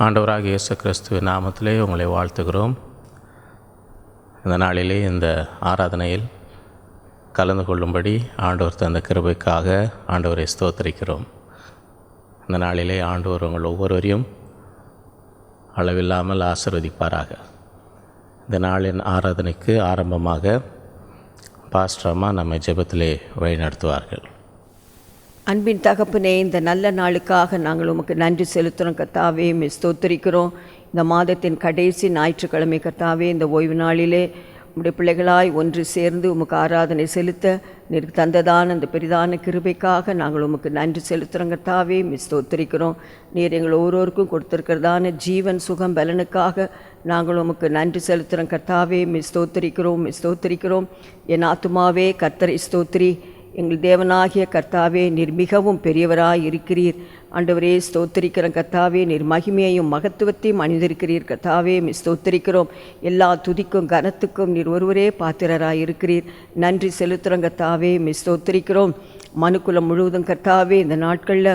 ஆண்டவராகிய இயேசு கிறிஸ்துவின் நாமத்திலே உங்களை வாழ்த்துகிறோம். இந்த நாளிலே இந்த ஆராதனையில் கலந்து கொள்ளும்படி ஆண்டவர் தந்த கிருபைக்காக ஆண்டவரை ஸ்தோத்திரிக்கிறோம். இந்த நாளிலே ஆண்டவர் உங்கள் ஒவ்வொருவரையும் அளவில்லாமல் ஆசீர்வதிப்பாராக. இந்த நாளின் ஆராதனைக்கு ஆரம்பமாக பாஸ்டர் அம்மா நம்மை ஜெபத்திலே வழிநடத்துவார்கள். அன்பின் தகப்பனே, இந்த நல்ல நாளுக்காக நாங்கள் உமக்கு நன்றி செலுத்துகிறோம் கர்த்தாவே. ஸ்தோத்திரிக்கிறோம். இந்த மாதத்தின் கடைசி ஞாயிற்றுக்கிழமை கர்த்தாவே, இந்த ஓய்வு நாளிலே உம்முடைய பிள்ளைகளாய் ஒன்று சேர்ந்து உமக்கு ஆராதனை செலுத்த நீர் தந்ததான அந்த பெரிதான கிருபைக்காக நாங்கள் உமக்கு நன்றி செலுத்துகிறோம் கர்த்தாவே. ஸ்தோத்திரிக்கிறோம். நீர் எங்கள் ஒவ்வொருவருக்கும் கொடுத்திருக்கிறதான ஜீவன் சுகம் பலனுக்காக நாங்கள் உமக்கு நன்றி செலுத்துகிறோம் கர்த்தாவே. ஸ்தோத்திரிக்கிறோம். என் ஆத்துமாவே கர்த்தரை ஸ்தோத்திரி. எங்கள் தேவனாகிய கர்த்தாவே, நீர் மிகவும் பெரியவராய் இருக்கிறீர். ஆண்டவரே ஸ்தோத்திரிக்கிறோம் கர்த்தாவே. நீர் மகிமையையும் மகத்துவத்தையும் அணிந்திருக்கிறீர் கர்த்தாவே. ஸ்தோத்திரிக்கிறோம். எல்லா துதிக்கும் கனத்துக்கும் நீர் ஒருவரே பாத்திரராய் இருக்கிறீர். நன்றி செலுத்துகிறோம் கர்த்தாவே. ஸ்தோத்திரிக்கிறோம். மனுக்குலம் முழுவதும் கர்த்தாவே, இந்த நாட்களில்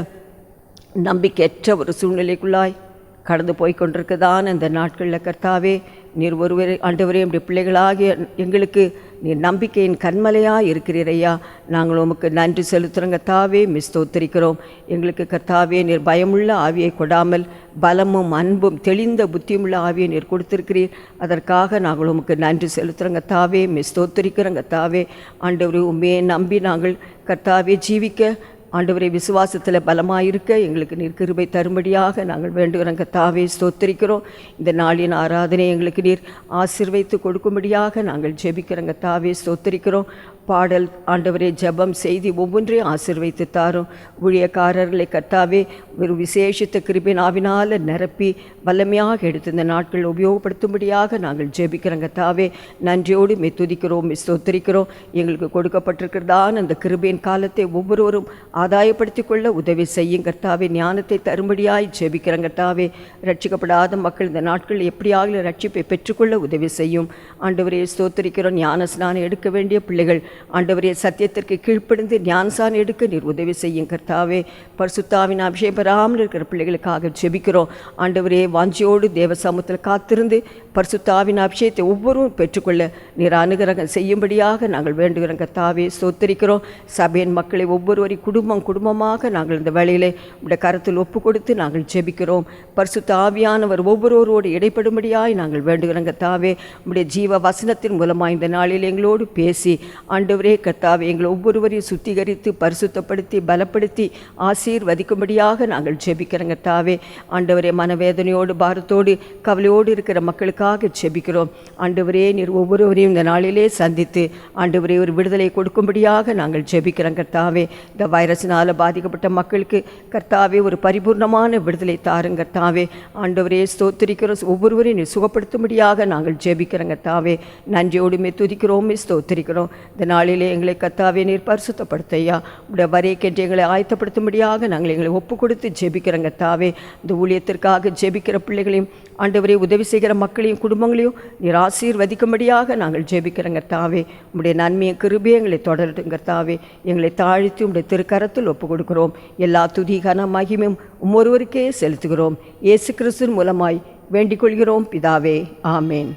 நம்பிக்கையற்ற ஒரு சூழ்நிலைக்குள்ளாய் கடந்து போய்கொண்டிருக்கதான இந்த நாட்களில் கர்த்தாவே, நீர் ஒருவரே ஆண்டவரே நம்முடைய பிள்ளைகளாகிய எங்களுக்கு நீர் நம்பிக்கையின் கண்மலையாக இருக்கிறீர் ஐயா. நாங்கள் உமக்கு நன்றி செலுத்துகிறோம் கர்த்தாவே. ஸ்தோத்திரிக்கிறோம். எங்களுக்கு கர்த்தாவே, நீர் பயமுள்ள ஆவியை கொடாமல் பலமும் அன்பும் தெளிந்த புத்தியுமுள்ள ஆவியை நீர் கொடுத்திருக்கிறீர். அதற்காக நாங்கள் உமக்கு நன்றி செலுத்துகிறோம் கர்த்தாவே. ஸ்தோத்திரிக்கிறோம் கர்த்தாவே. ஆண்டவரே, உண்மையை நம்பி நாங்கள் கர்த்தாவே ஜீவிக்க, ஆண்டவரை விசுவாசத்தில் பலமாயிருக்க எங்களுக்கு நீர் கிருபை தரும்படியாக நாங்கள் வேண்டுகிறோம் கர்த்தாவே. ஸ்தோத்திரிக்கிறோம். இந்த நாளின் ஆராதனை எங்களுக்கு நீர் ஆசீர்வதித்து கொடுக்கும்படியாக நாங்கள் ஜெபிக்கிறோம் கர்த்தாவே. ஸ்தோத்திரிக்கிறோம். பாடல் ஆண்டவரே, ஜெபம், செய்தி ஒவ்வொன்றையும் ஆசீர்வதித்து தாரும். ஊழியக்காரர்களை கர்த்தாவே ஒரு விசேஷித்த கிருபையினால் நிரப்பி வல்லமையாக எடுத்து இந்த நாட்கள் உபயோகப்படுத்தும்படியாக நாங்கள் ஜெபிக்கிறோம் கர்த்தாவே. நன்றியோடு துதிக்கிறோம், ஸ்தோத்திரிக்கிறோம். எங்களுக்கு கொடுக்கப்பட்டிருக்கிறதான அந்த கிருபையின் காலத்தை ஒவ்வொருவரும் ஆதாயப்படுத்திக் கொள்ள உதவி செய்யும் கர்த்தாவே. ஞானத்தை தரும்படியாய் ஜெபிக்கிறோம் கர்த்தாவே. ரட்சிக்கப்படாத மக்கள் இந்த நாட்கள் எப்படியாக ரட்சிப்பை பெற்றுக்கொள்ள உதவி செய்யும் ஆண்டவரே. ஸ்தோத்திரிக்கிறோம். ஞான ஸ்நானம் எடுக்க வேண்டிய பிள்ளைகள் ஆண்டவரே சத்தியத்திற்கு கீழ்ப்படிந்து ஞானசானம் எடுக்க நீர் உதவி செய்யும் கர்த்தாவே. பரிசுத்தாவின் அபிஷேகம் பெறாமல் இருக்கிற பிள்ளைகளுக்காக ஜெபிக்கிறோம் ஆண்டவரே. வாஞ்சியோடு தேவ சமூகத்தில் காத்திருந்து பரிசுத்தாவின் அபிஷேகத்தை ஒவ்வொருவரும் பெற்றுக்கொள்ள நீர் அனுகிரகம் செய்யும்படியாக நாங்கள் வேண்டுகிறோம் கர்த்தாவே. ஸ்தோத்திரிக்கிறோம். சபையின் மக்களை ஒவ்வொருவரையும் குடும்பமாக நாங்கள் இந்த வேளையிலே உடைய கரத்தில் ஒப்பு கொடுத்து நாங்கள் ஜெபிக்கிறோம். பரிசுத்த ஆவியானவர் ஒவ்வொருவரோடு இடைப்படும்படியாய் நாங்கள் வேண்டுகிறோம் கர்த்தாவே. உடைய ஜீவ வசனத்தின் மூலமாக இந்த நாளில் எங்களோடு பேசி ஆண்டவரே கர்த்தாவே, எங்களை ஒவ்வொருவரையும் சுத்திகரித்து பரிசுத்தப்படுத்தி பலப்படுத்தி ஆசீர்வதிக்கும்படியாக நாங்கள் ஜெபிக்கிறோம் கர்த்தாவே. ஆண்டவரே, மனவேதனையோடு பாரத்தோடு கவலையோடு இருக்கிற மக்களுக்காக ஜெபிக்கிறோம் ஆண்டவரே. நீர் ஒவ்வொருவரையும் இந்த நாளிலே சந்தித்து ஆண்டவரே ஒரு விடுதலை கொடுக்கும்படியாக நாங்கள் ஜெபிக்கிறோம் கர்த்தாவே. இந்த வைரஸினால் பாதிக்கப்பட்ட மக்களுக்கு கர்த்தாவே ஒரு பரிபூர்ணமான விடுதலை தாருங்க கர்த்தாவே. ஆண்டவரே ஸ்தோத்திரிக்கிறோம். ஒவ்வொருவரையும் நீர் சுகப்படுத்தும்படியாக நாங்கள் ஜெபிக்கிறோம் கர்த்தாவே. நன்றியோடுமே துதிக்கிறோம், ஸ்தோத்திரிக்கிறோம். இந்த நாளிலே எங்களை கர்த்தாவே நீர் பரிசுத்தப்படுத்தையா. உடைய வரைக்கென்று எங்களை ஆயத்தப்படுத்தும்படியாக நாங்கள் எங்களை ஒப்பு கொடுத்து ஜெபிக்கிறோம் கர்த்தாவே. இந்த ஊழியத்திற்காக ஜெபிக்கிற பிள்ளைகளையும் ஆண்டவரே உதவி செய்கிற மக்களையும் குடும்பங்களையும் நீர் ஆசீர்வதிக்கும்படியாக நாங்கள் ஜெபிக்கிறோம் கர்த்தாவே. உடைய நன்மையை கிருபையை எங்களை தொடரட்டும் கர்த்தாவே. எங்களை தாழ்த்தி உடைய திருக்கரத்தில் ஒப்பு கொடுக்கிறோம். எல்லா துதி கன மகிமையும் ஒவ்வொருவருக்கே செலுத்துகிறோம். இயேசு கிறிஸ்துவின் மூலமாய் வேண்டிக் கொள்கிறோம் பிதாவே, ஆமேன்.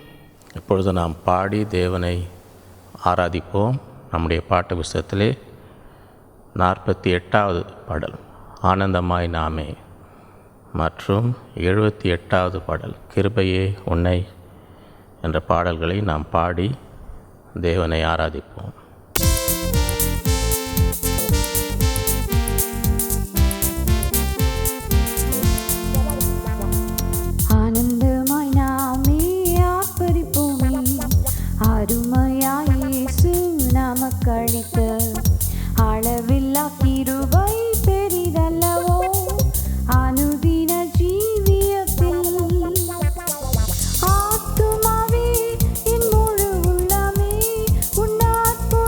இப்பொழுது நாம் பாடி தேவனை ஆராதிப்போம். நம்முடைய பாட்டு புஸ்தகத்திலே 48வது பாடல் ஆனந்தமாய் நாமே மற்றும் 78வது பாடல் கிருபையே உன்னை என்ற பாடல்களை நாம் பாடி தேவனை ஆராதிப்போம். கழித்த அளவில்லா கிருபை பெரிதல்லவோ அனுதின ஜீவியத்தில். ஆத்துமாவே என் முழு உள்ளமே உன்னாற்பு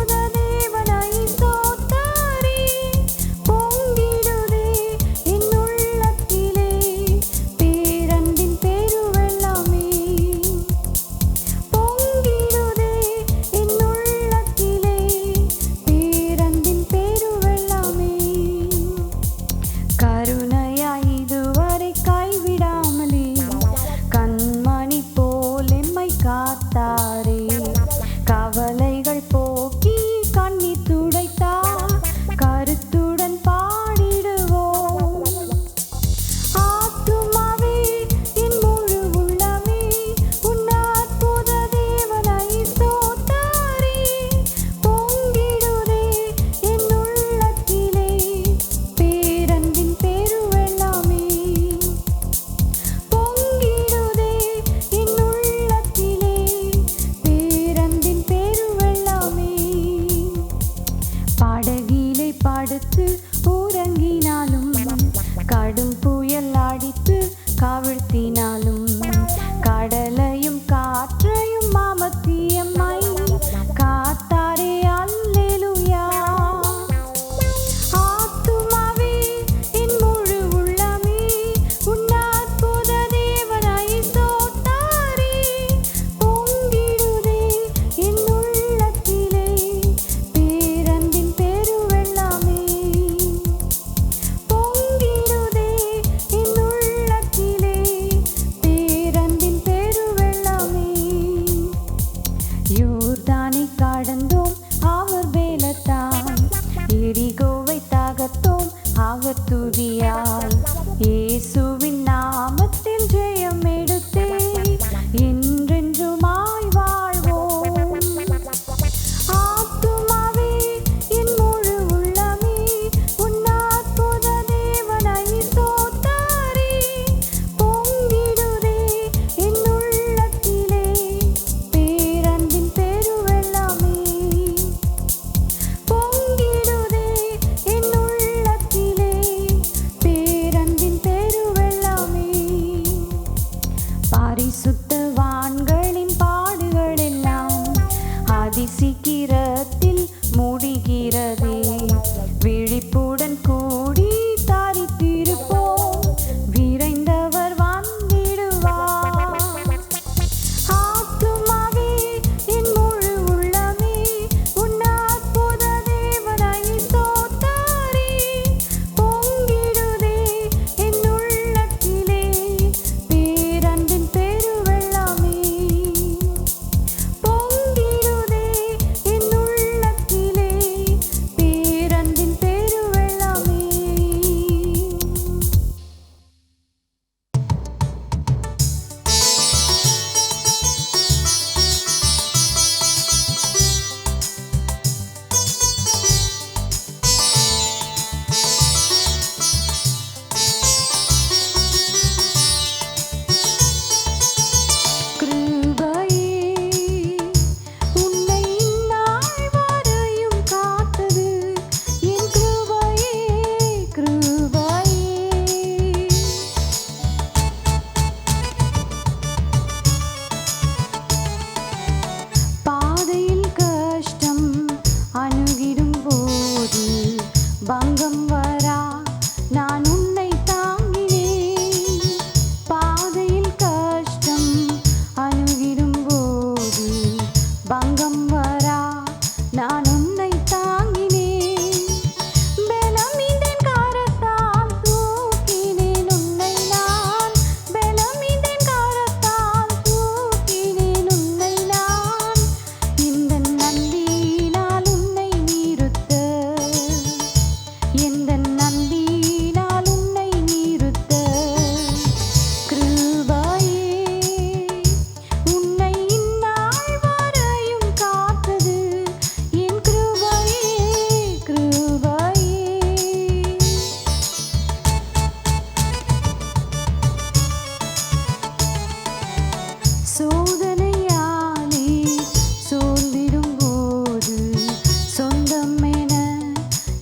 கிருபையால் இயேசுவின் நாமத்தில் ஜெயம் எடுத்தே என்றென்றுமாய் வாழ்வோம். ஆத்துமாவே என் முழு உள்ளமே உன் அற்புத தேவனை ஸ்தோத்தரி. பொங்கிடுதே என் உள்ளத்திலே பேரன்பின் பெருவெள்ளமே. பொங்கிடுதே என் உள்ளத்திலே பேரன்பின் பெருவெள்ளமே. பரிசுத்தவான்களின் பாடுகள் எல்லாம் அதிசீக்கிரத்தில் முடிகிறதே. விழிப்புடன் கூடி தரித்திருப்போம், விரைந்தவர் வந்திடுவார். ஆத்துமாவே என் முழு உள்ளமே உன் அற்புத தேவனை ஸ்தோத்தரி. பொங்கிடுதே என் உள்ளத்திலே பேரன்பின் பெருவெள்ளமே. பொங்கிடுதே என் உள்ளத்திலே பேரன்பின் பெருவெள்ளமே. கிருபையே உன்னை இந்நாள் வரையும் காத்தது என் கிருபையே. கிருபையே பாதையில் கஷ்டம் அணுகிடும் போது பங்கம் வரா நான் உன்னை தாங்கினேன். பாதையில் கஷ்டம் அணுகிடும் போது பங்கம் வரா நான் உன்னை தாங்கினேன். பலமிந்தேன் கரத்தால் தூக்கினேன் உன்னை நான். பலமிந்தேன் கரத்தால் தூக்கினேன் உன்னை நான். இந்த நந்தியினால் உன்னை நிறுத்த, எந்த நந்தியினால் உன்னை நிறுத்த. கிருபையே உன்னை இந்நாள் வரையும் காத்தது என் கிருபையே. கிருபையே சோதனையாலே சோர்ந்திடும் போது சொந்தம் என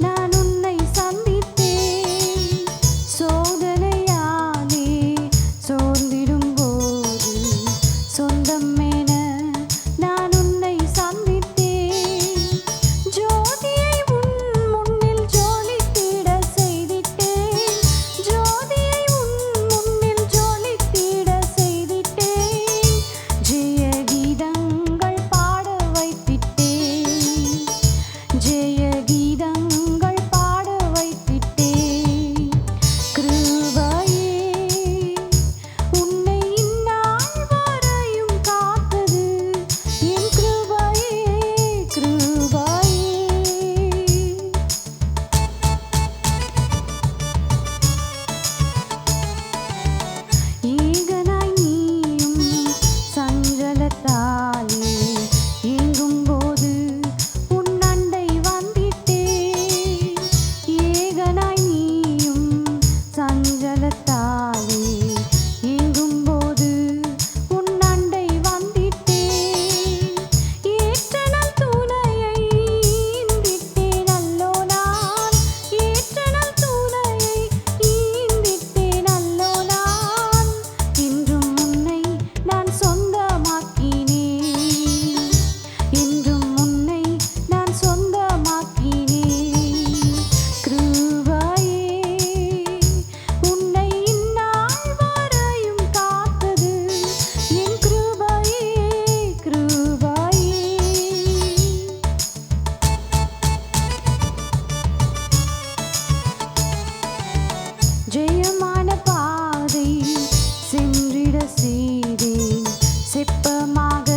நான் உன்னை சந்தித்தேன். சோதனையாலே சோர்ந்திடும் போது சொந்தம் என நான் உன்னை சந்தித்தேன். ஜோதியை உன் முன்னில் ஜொலித்திட செய்திட்டேன். ஜோதியை உன் முன்னில் ஜொலித்திட செய்திட்டேன். ஜெய கீதங்கள் பாட வைத்திட்டேன். ஜெய கீதங்கள் பாட வைத்திட்டேன். கிருபையே உன்னை இந்நாள் வரையும் காத்தது என் கிருபையே. கிருபையே ஏகனாய் நீயும் சஞ்சலத்தாலே ஏங்கும்போது உன் அண்டை வந்திட்டேன். ஏகனாய் நீயும் சஞ்சலத்தாலே ஏங்கும்போது உன் அண்டை வந்திட்டேன். ஏற்றனல் துணையை ஈந்திட்டேன் அல்லோ நான். ஏற்றனல் துணையை ஈந்திட்டேன் அல்லோ நான். இன்றும் உன்னை நான் சொந்தமாக்கினேன். இன்றும் உன்னை நான் சொந்தமாக்கினேன். கிருபையே உன்னை இந்நாள் வரையும் காத்தது என் கிருபையே. கிருபையே ஜெயமான பாதை சென்றிட செய்தேன். செப்பமாக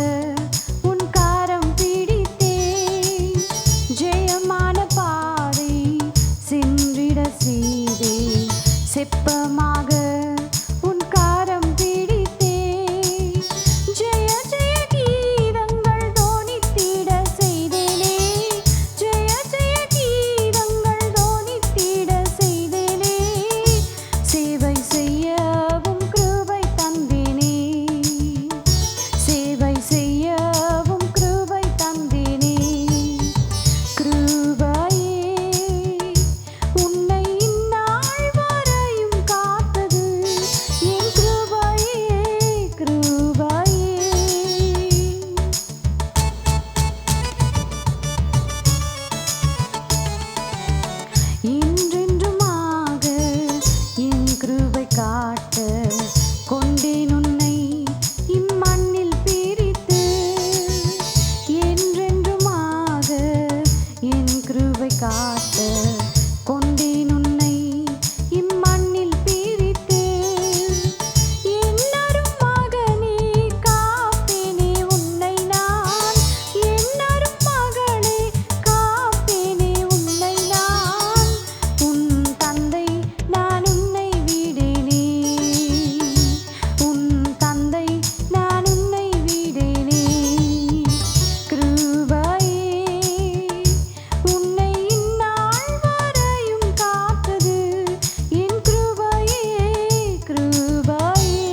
உன் கரம் பிடித்தேன். ஜெயமான பாதை சென்றிட செய்தேன். செப்பமாக உன் காரம் பிடித்தேன். ஜெய ஜெய கீதங்கள் தோனித்திட செய்தேனே, ஜெய ஜெய கீதங்கள் தோனித்திட செய்தேனே. சேவை செய்யவும் கிருபை தந்தேனே, சேவை செய்யவும் கிருபை தந்தேனே. கிருபையே உன்னை இந்நாள் வரையும் காத்தது என் கிருபையே, கிருபையே. என்றென்றுமாக என் கிருபை காட்ட கொண்டேன் உன்னை இம்மண்ணில் பிரித்து. என்றென்றுமாக என் கிருபை காட்ட கொண்டேன் உன்னை இம்மண்ணில் பிரித்து. என் அருமகனே காப்பேனே உன்னை நான், என் அருமகளே காப்பேனே உன்னை நான். உன் தந்தை நான் உன்னை விடேனே, உன் தந்தை நான் உன்னை விடேனே. கிருபையே உன்னை இந்நாள் வரையும் காத்தது என் கிருபையே, கிருபையே.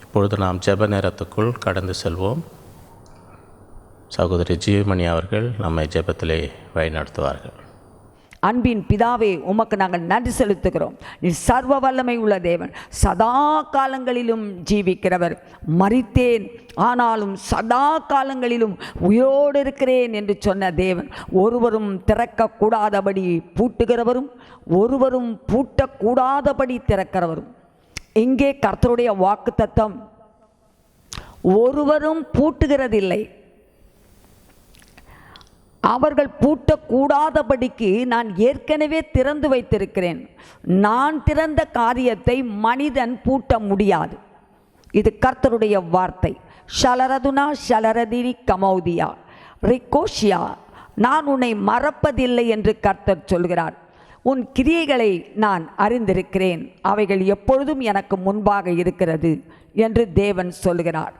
இப்பொழுது நாம் ஜெப நேரத்துக்குள் கடந்து செல்வோம். சகோதரி ஜீவமணி அவர்கள் நம்மை ஜெபத்திலே வழிநடத்துவார்கள். அன்பின் பிதாவே, உமக்கு நாங்கள் நன்றி செலுத்துகிறோம். நீ சர்வ வல்லமை உள்ள தேவன், சதா காலங்களிலும் ஜீவிக்கிறவர். மரித்தேன் ஆனாலும் சதா காலங்களிலும் உயிரோடு இருக்கிறேன் என்று சொன்ன தேவன், ஒருவரும் திறக்கக்கூடாதபடி பூட்டுகிறவரும் ஒருவரும் பூட்டக்கூடாதபடி திறக்கிறவரும். இங்கே கர்த்தருடைய வாக்குத்தத்தம், ஒருவரும் பூட்டுகிறதில்லை, அவர்கள் பூட்டக்கூடாதபடிக்கு நான் ஏற்கனவே திறந்து வைத்திருக்கிறேன். நான் திறந்த காரியத்தை மனிதன் பூட்ட முடியாது. இது கர்த்தருடைய வார்த்தை. ஷலரதுனா ஷலரதினி கமௌதியா ரிகோஷியா, நான் உன்னை மறப்பதில்லை என்று கர்த்தர் சொல்கிறார். உன் கிரியைகளை நான் அறிந்திருக்கிறேன், அவைகள் எப்பொழுதும் எனக்கு முன்பாக இருக்கிறது என்று தேவன் சொல்கிறார்.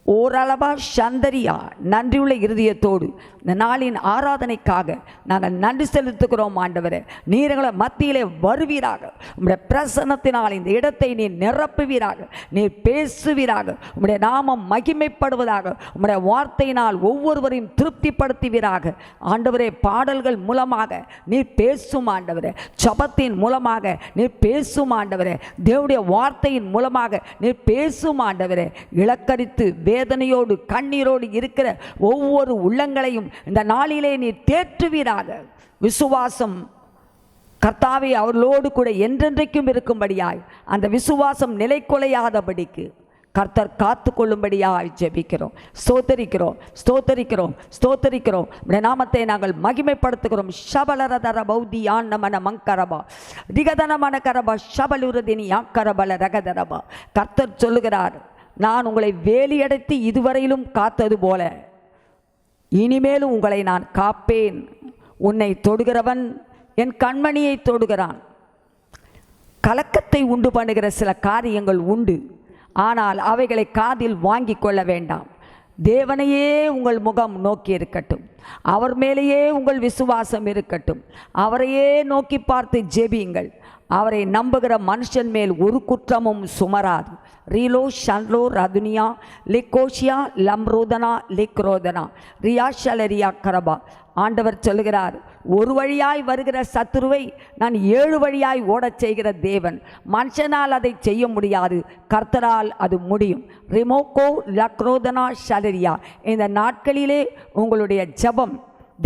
ஓரளவா சந்தரியா, நன்றியுள்ள இருதயத்தோடு இந்த நாளின் ஆராதனைக்காக நாங்கள் நன்றி செலுத்துகிறோம். ஆண்டவரே, நீர் எங்களை மத்தியிலே வருவீராக. உம்முடைய பிரசன்னத்தினால் இந்த இடத்தை நீர் நிரப்புவீராக, நீர் பேசுவீராக, உம்முடைய நாமம் மகிமைப்படுவதாக, உம்முடைய வார்த்தையினால் ஒவ்வொருவரையும் திருப்திப்படுத்துவீராக. ஆண்டவரே, பாடல்கள் மூலமாக நீர் பேசும் ஆண்டவரே, ஜபத்தின் மூலமாக நீர் பேசும் ஆண்டவரே, தேவனுடைய வார்த்தையின் மூலமாக நீர் பேசும் ஆண்டவரே. இலக்கரித்து வேதனையோடு கண்ணீரோடு இருக்கிற ஒவ்வொரு உள்ளங்களையும் இந்த நாளிலே நீர் தேற்றுவீராக. விசுவாசம் கர்த்தாவே அவர்களோடு கூட என்றென்றைக்கும் இருக்கும்படியாய், அந்த விசுவாசம் நிலை கொலையாதபடிக்கு கர்த்தர் காத்து கொள்ளும்படியாய் ஜெபிக்கிறோம். ஸ்தோத்தரிக்கிறோம், ஸ்தோத்தரிக்கிறோம், ஸ்தோத்தரிக்கிறோம். உம்முடைய நாமத்தை நாங்கள் மகிமைப்படுத்துகிறோம். ஷபலரதர பௌதி ஆன்னமன மங்கரபா திகதனமன கரபா ஷபலுரதினி யாக்கரபல ரகதரபா. கர்த்தர் சொல்லுகிறார், நான் உங்களை வேலியடைத்து இதுவரையிலும் காத்தது போல இனிமேலும் உங்களை நான் காப்பேன். உன்னை தொடுகிறவன் என் கண்மணியை தொடுகிறான். கலக்கத்தை உண்டு பண்ணுகிற சில காரியங்கள் உண்டு, ஆனால் அவைகளை காதில் வாங்கி கொள்ள வேண்டாம். தேவனையே உங்கள் முகம் நோக்கி இருக்கட்டும், அவர் மேலேயே உங்கள் விசுவாசம் இருக்கட்டும். அவரையே நோக்கி பார்த்து ஜெபியுங்கள். அவரை நம்புகிற மனுஷன் மேல் ஒரு குற்றமும் சுமராது. ரீலோ ஷன்லோ ரதுனியா லிகோஷியா லம்ரோதனா லிக்ரோதனா ரியாஷலரியா கரபா. ஆண்டவர் சொல்கிறார், ஒரு வழியாய் வருகிற சத்துருவை நான் 7 வழியாய் ஓடச் செய்கிற தேவன். மனுஷனால் அதை செய்ய முடியாது, கர்த்தரால் அது முடியும். ரிமோகோ லக்ரோதனா ஷலரியா. இந்த நாட்களிலே உங்களுடைய ஜெபம்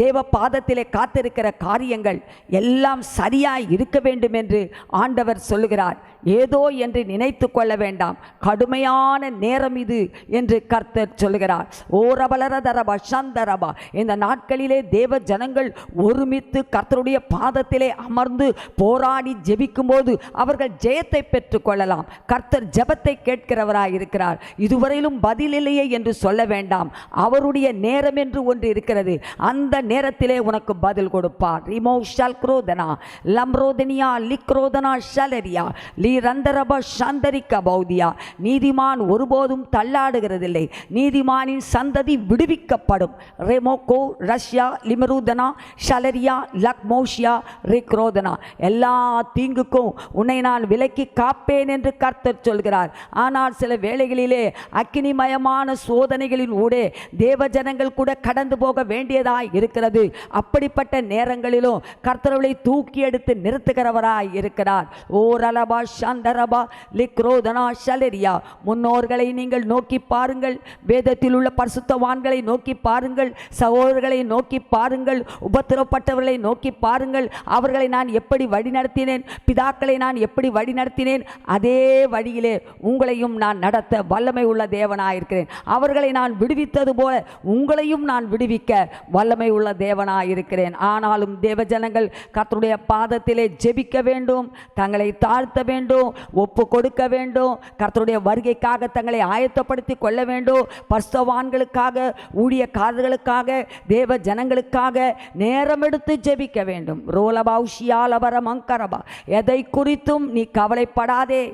தேவ பாதத்திலே காத்திருக்கிற காரியங்கள் எல்லாம் சரியாய் இருக்க வேண்டும் என்று ஆண்டவர் சொல்லுகிறார். ஏதோ என்று நினைத்து கொள்ள வேண்டாம், கடுமையான நேரம் இது என்று கர்த்தர் சொல்லுகிறார். ஓரபலரதரபா சந்தரபா. இந்த நாட்களிலே தேவ ஜனங்கள் ஒருமித்து கர்த்தருடைய பாதத்திலே அமர்ந்து போராடி ஜெபிக்கும் போது அவர்கள் ஜெயத்தை பெற்று கொள்ளலாம். கர்த்தர் ஜெபத்தை கேட்கிறவராய் இருக்கிறார். இதுவரையிலும் பதில் இல்லையே என்று சொல்ல வேண்டாம். அவருடைய நேரம் என்று ஒன்று இருக்கிறது. அந்த நேரத்திலே உனக்கு பதில் கொடுப்பார். ரிமோ ஷல் குரோதனா லம்ரோதனியா லிக்ரோதனா ஷலரியா லீ ரந்தரப சந்தரிக்க பௌதியா. நீதிமான் ஒருபோதும் தள்ளாடுகிறதில்லை, நீதிமானின் சந்ததி விடுவிக்கப்படும். ரெமோகோ ரஷ்யா லிமருதனா ஷலரியா லக்மோஷியா ரிக்ரோதனா. எல்லா தீங்குக்கும் உன்னை நான் விலக்கி காப்பேன் என்று கர்த்தர் சொல்கிறார். ஆனால் சில வேளைகளிலே அக்கினிமயமான சோதனைகளின் ஊடே தேவ ஜனங்கள் கூட கடந்து போக வேண்டியதாய் இருக்கிறது. அப்படிப்பட்ட நேரங்களிலும் கர்த்தர்களை தூக்கி எடுத்து நிறுத்துகிறவராய் இருக்கிறார். ஓ ரலபா சந்தரபா லிக்ரோதனா ஷலரியா. முன்னோர்களை நீங்கள் நோக்கி பாருங்கள், வேதத்தில் உள்ள பரிசுத்தவான்களை நோக்கி பாருங்கள், சகோதரர்களை நோக்கி பாருங்கள், உபத்திரப்பட்டவர்களை நோக்கி பாருங்கள். அவர்களை நான் எப்படி வழிநடத்தினேன், பிதாக்களை நான் எப்படி வழிநடத்தினேன், அதே வழியிலே உங்களையும் நான் நடத்த வல்லமை உள்ள தேவனாயிருக்கிறேன். அவர்களை நான் விடுவித்தது போல உங்களையும் நான் விடுவிக்க வல்லமை உள்ள தேவனாயிருக்கிறேன். ஆனாலும் தேவஜனங்கள் கர்த்தருடைய பாதத்திலே ஜெபிக்க வேண்டும், தங்களை தாழ்த்த வேண்டும், ஒப்பு கொடுக்க வேண்டும், கர்த்தருடைய வருகைக்காக தங்களை ஆயத்தப்படுத்தி கொள்ள வேண்டும். பரிசுத்தவான்களுக்காக, ஊழியக்காரர்களுக்காக, தேவ ஜனங்களுக்காக நேரம் எடுத்து ஜெபிக்க வேண்டும். ரோலபாவுஷியாலபரமங்கரபா. எதை குறித்தும் நீ கவலைப்படாதே.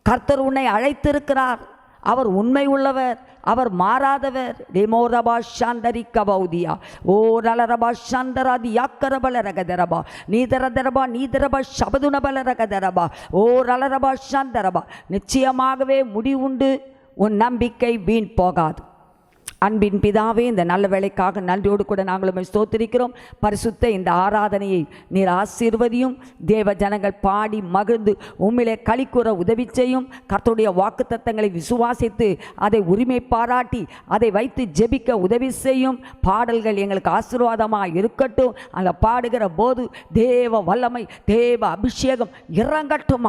கர்த்தர் உன்னை அழைத்திருக்கிறார். அவர் உண்மை உள்ளவர், அவர் மாறாதவர். டெமோரபா சாந்தரிக்க பௌதியா. ஓ ரலரபா சாந்தராதி யாக்கரபல ரகதரபா நீதரதரபா நீதரபா சபதுனபல ரகதரபா. ஓ ரலரபா சாந்தரபா. நிச்சயமாகவே முடிவுண்டு, உன் நம்பிக்கை வீண் போகாது. அன்பின் பிதாவே, இந்த நல்ல வேளைக்காக நன்றியோடு கூட நாங்களும் ஸ்தோத்திரிக்கிறோம். பரிசுத்த இந்த ஆராதனையை நீர் ஆசீர்வதியும். தேவ ஜனங்கள் பாடி மகிழ்ந்து உம்மிலே களிக்கூற உதவி செய்யும். கர்த்தருடைய வாக்குத்தத்தங்களை விசுவாசித்து அதை உரிமை பாராட்டி அதை வைத்து ஜெபிக்க உதவி செய்யும். பாடல்கள் எங்களுக்கு ஆசீர்வாதமாக இருக்கட்டும். அங்கே பாடுகிற போது தேவ வல்லமை, தேவ அபிஷேகம் இறங்கட்டும்.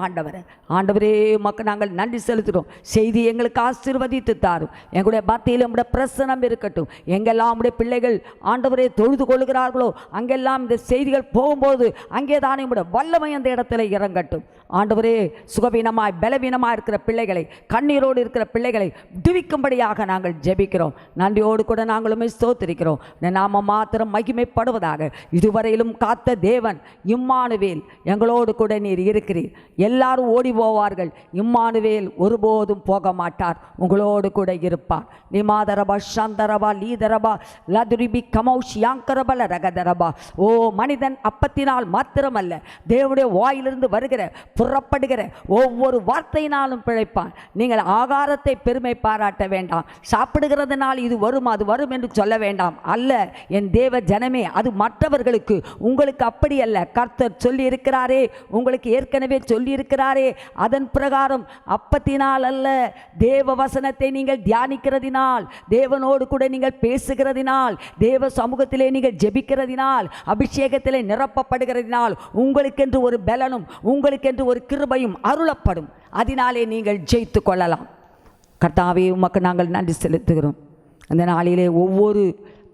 ஆண்டவரே உமக்கு நாங்கள் நன்றி செலுத்துகிறோம். செய்தி எங்களுக்கு ஆசீர்வதித்து தாரும். எங்களுடைய பக்தியில் நம்முடைய பிரசனம் இருக்கட்டும். எங்கெல்லாம் உடைய பிள்ளைகள் ஆண்டவரே தொழுது கொள்கிறார்களோ அங்கெல்லாம் இந்த செய்திகள் போகும்போது அங்கே தானே உடைய வல்லமை அந்த இடத்துல இறங்கட்டும். ஆண்டவரே, சுகவீனமாய் பலவீனமாக இருக்கிற பிள்ளைகளை, கண்ணீரோடு இருக்கிற பிள்ளைகளை விடுவிக்கும்படியாக நாங்கள் ஜெபிக்கிறோம். நன்றியோடு கூட நாங்களுமே ஸ்தோத்திரிக்கிறோம். நாம மாத்திரம் மகிமைப்படுவதாக. இதுவரையிலும் காத்த தேவன் இம்மானுவேல், எங்களோடு கூட நீர் இருக்கிறீர். எல்லாரும் ஓடி போவார்கள், இம்மானுவேல் ஒருபோதும் போக மாட்டார், உங்களோடு கூட இருப்பார். நிமாதரபா சந்தரபா லீதரபா லதுரிபி கமௌஷ் யாங்கரபல ரகதரபா. ஓ மனிதன் அப்பத்தினால் மாத்திரமல்ல, தேவனுடைய வாயிலிருந்து வருகிற புறப்படுகிற ஒவ்வொரு வார்த்தையினாலும் பிழைப்பான். நீங்கள் ஆகாரத்தை பெருமை பாராட்ட வேண்டாம். சாப்பிடுகிறதுனால் இது வரும் அது வரும் என்று சொல்ல வேண்டாம். அல்ல என் தேவ ஜனமே, அது மற்றவர்களுக்கு, உங்களுக்கு அப்படி அல்ல. கர்த்தர் சொல்லி இருக்கிறாரே, உங்களுக்கு ஏற்கனவே சொல்லி இருக்கிறாரே, அதன் பிரகாரம் அப்பத்தினால் அல்ல, தேவ வசனத்தை நீங்கள் தியானிக்கிறதினால், தேவனோடு கூட நீங்கள் பேசுகிறதினால், தேவ சமூகத்திலே நீங்கள் ஜெபிக்கிறதினால், அபிஷேகத்திலே நிரப்பப்படுகிறதினால் உங்களுக்கென்று ஒரு பலனும் உங்களுக்கென்று ஒரு கிருபையும் அருளப்படும். அதனாலே நீங்கள் ஜெயித்து கொள்ளலாம். கர்த்தாவே உமக்கு நாங்கள் நன்றி செலுத்துகிறோம். அந்த நாளிலே ஒவ்வொரு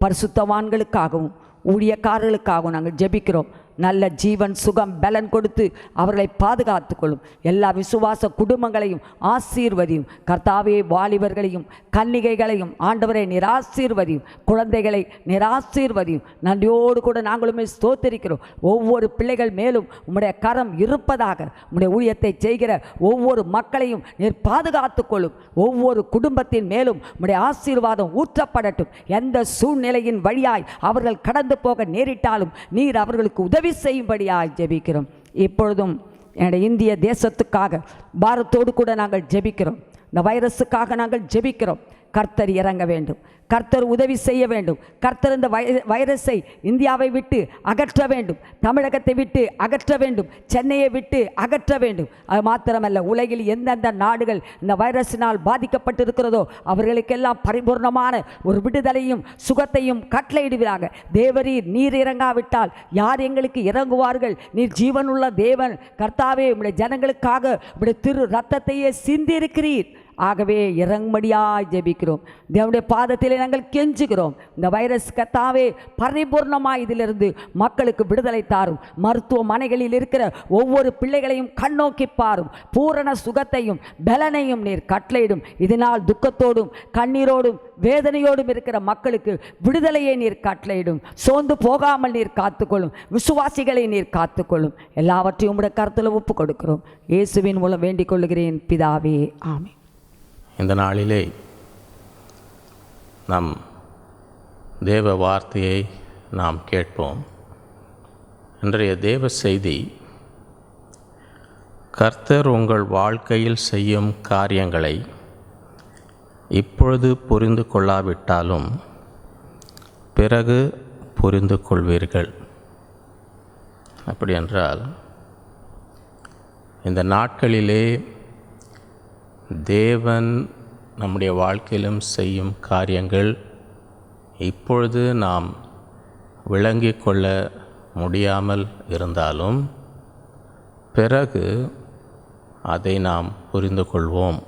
பரிசுத்தவான்களுக்காகவும் ஊழியக்காரர்களுக்காகவும் நாங்கள் ஜெபிக்கிறோம். நல்ல ஜீவன், சுகம், பலன் கொடுத்து அவர்களை பாதுகாத்து கொள்ளும். எல்லா விசுவாச குடும்பங்களையும் ஆசீர்வதியும். கர்த்தாவே, வாலிபர்களையும் கன்னிகைகளையும் ஆண்டவரை நிராசீர்வதியும், குழந்தைகளை நிராசீர்வதியும். நன்றியோடு கூட நாங்களுமே ஸ்தோத்திரிக்கிறோம். ஒவ்வொரு பிள்ளைகள் மேலும் உம்முடைய கரம் இருப்பதாக. உம்முடைய ஊழியத்தை செய்கிற ஒவ்வொரு மக்களையும் நீர் பாதுகாத்து கொள்ளும். ஒவ்வொரு குடும்பத்தின் மேலும் உம்முடைய ஆசீர்வாதம் ஊற்றப்படட்டும். எந்த சூழ்நிலையின் வழியாய் அவர்கள் கடந்து போக நேரிட்டாலும் நீர் அவர்களுக்கு உதவி செய்யும்படியாய் ஜெபிக்கிறோம். இப்பொழுதும் என்னுடைய இந்திய தேசத்துக்காக பாரத்தோடு கூட நாங்கள் ஜெபிக்கிறோம். இந்த வைரஸுக்காக நாங்கள் ஜெபிக்கிறோம். கர்த்தர் இறங்க வேண்டும், கர்த்தர் உதவி செய்ய வேண்டும். கர்த்தர் இந்த வைரஸை இந்தியாவை விட்டு அகற்ற வேண்டும், தமிழகத்தை விட்டு அகற்ற வேண்டும், சென்னையை விட்டு அகற்ற வேண்டும். அது மாத்திரமல்ல, உலகில் எந்தெந்த நாடுகள் இந்த வைரஸினால் பாதிக்கப்பட்டிருக்கிறதோ அவர்களுக்கெல்லாம் பரிபூர்ணமான ஒரு விடுதலையும் சுகத்தையும் கட்டளையிடுவதாக. தேவரீர் நீர் இறங்காவிட்டால் யார் எங்களுக்கு இறங்குவார்கள்? நீர் ஜீவனுள்ள தேவன். கர்த்தாவே, உம்முடைய ஜனங்களுக்காக உம்முடைய திரு ரத்தத்தையே சிந்தியிருக்கிறீர். ஆகவே இறங்கும்படியாய் ஜெபிக்கிறோம். தேவனுடைய பாதத்திலே நாங்கள் கெஞ்சுகிறோம். இந்த வைரஸ் கர்த்தாவே பரிபூர்ணமாய் இதிலிருந்து மக்களுக்கு விடுதலை தாரும். மருத்துவமனைகளில் இருக்கிற ஒவ்வொரு பிள்ளைகளையும் கண்ணோக்கி பாரும். பூரண சுகத்தையும் பலனையும் நீர் கட்டளையிடும். இதனால் துக்கத்தோடும் கண்ணீரோடும் வேதனையோடும் இருக்கிற மக்களுக்கு விடுதலையை நீர் கட்டளையிடும். சோர்ந்து போகாமல் நீர் காத்துக்கொள்ளும். விசுவாசிகளை நீர் காத்துக்கொள்ளும். எல்லாவற்றையும் உம்முடைய கருத்தில் ஒப்பு கொடுக்கிறோம். இயேசுவின் மூலம் வேண்டிக் கொள்கிறேன் பிதாவே, ஆமென். இந்த நாளிலே நம் தேவ வார்த்தையை நாம் கேட்போம். இன்றைய தேவ செய்தி, கர்த்தர் உங்கள் வாழ்க்கையில் செய்யும் காரியங்களை இப்பொழுது புரிந்து கொள்ளாவிட்டாலும் பிறகு புரிந்து கொள்வீர்கள். அப்படி என்றால், இந்த நாட்களிலே தேவன் நம்முடைய வாழ்க்கையிலும் செய்யும் காரியங்கள் இப்பொழுது நாம் விளங்கிக் கொள்ள முடியாமல் இருந்தாலும் பிறகு அதை நாம் புரிந்து கொள்வோம்.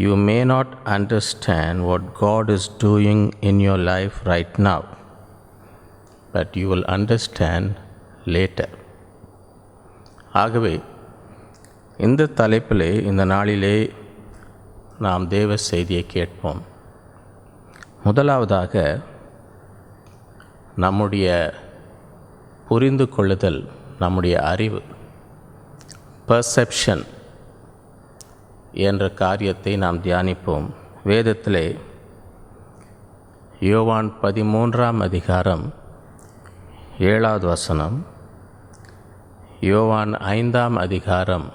You may not understand what God is doing in your life right now, but you will understand later. ஆகவே இந்த தலைப்பிலே இந்த நாளிலே நாம் தேவ செய்தியை கேட்போம். முதலாவதாக நம்முடைய புரிந்து கொள்ளுதல், நம்முடைய அறிவு, பர்செப்ஷன் என்ற காரியத்தை நாம் தியானிப்போம். வேதத்திலே யோவான் 13ஆம் அதிகாரம் 7வது வசனம், யோவான் 5ஆம் அதிகாரம்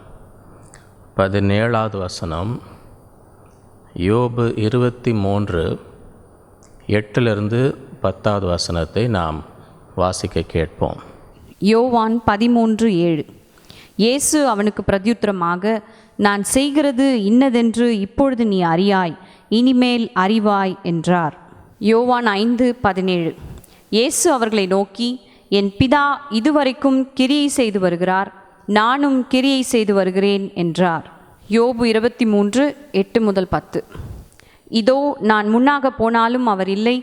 17வது வசனம், யோபு 23 8லிருந்து 10வது வசனத்தை நாம் வாசிக்க கேட்போம். யோவான் 13:7. இயேசு அவனுக்கு பிரத்யுத்தரமாக, நான் செய்கிறது இன்னதென்று இப்பொழுது நீ அறியாய், இனிமேல் அறிவாய் என்றார். யோவான் 5:17. இயேசு அவர்களை நோக்கி, என் பிதா இதுவரைக்கும் கிரியை செய்து வருகிறார், நானும் கிரியை செய்து வருகிறேன் என்றார். யோபு 23:8-10. இதோ நான் முன்னாக போனாலும் அவர் இல்லை,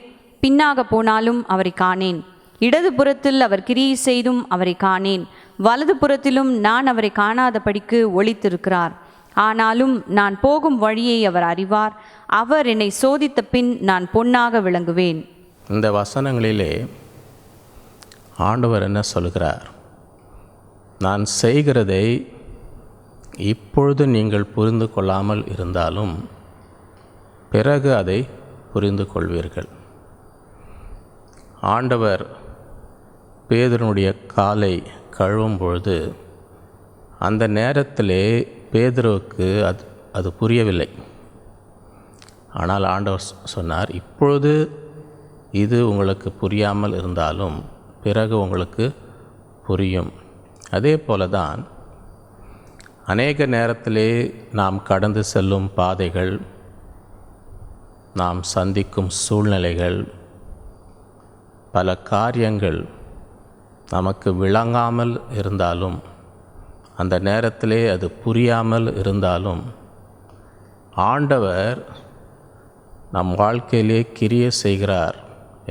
பின்னாக போனாலும் அவரை காணேன். இடது புறத்தில் அவர் கிரியை செய்தும் அவரை காணேன், வலது புறத்திலும் நான் அவரை காணாதபடிக்கு ஒளித்திருக்கிறார். ஆனாலும் நான் போகும் வழியை அவர் அறிவார். அவர் என்னை சோதித்த பின் நான் பொன்னாக விளங்குவேன். இந்த வசனங்களிலே ஆண்டவர் என்ன சொல்கிறார்? நான் செய்கிறதை இப்பொழுது நீங்கள் புரிந்து கொள்ளாமல் இருந்தாலும் பிறகு அதை புரிந்து கொள்வீர்கள். ஆண்டவர் பேதுருனுடைய காலை கழுவும் பொழுது அந்த நேரத்திலே பேதுருவுக்கு அது புரியவில்லை. ஆனால் ஆண்டவர் சொன்னார், இப்பொழுது இது உங்களுக்கு புரியாமல் இருந்தாலும் பிறகு உங்களுக்கு புரியும். அதே போல தான் அநேக நேரத்திலே நாம் கடந்து செல்லும் பாதைகள், நாம் சந்திக்கும் சூழ்நிலைகள், பல காரியங்கள் நமக்கு விளங்காமல் இருந்தாலும், அந்த நேரத்திலே அது புரியாமல் இருந்தாலும் ஆண்டவர் நம் வாழ்க்கையிலே கிரியை செய்கிறார்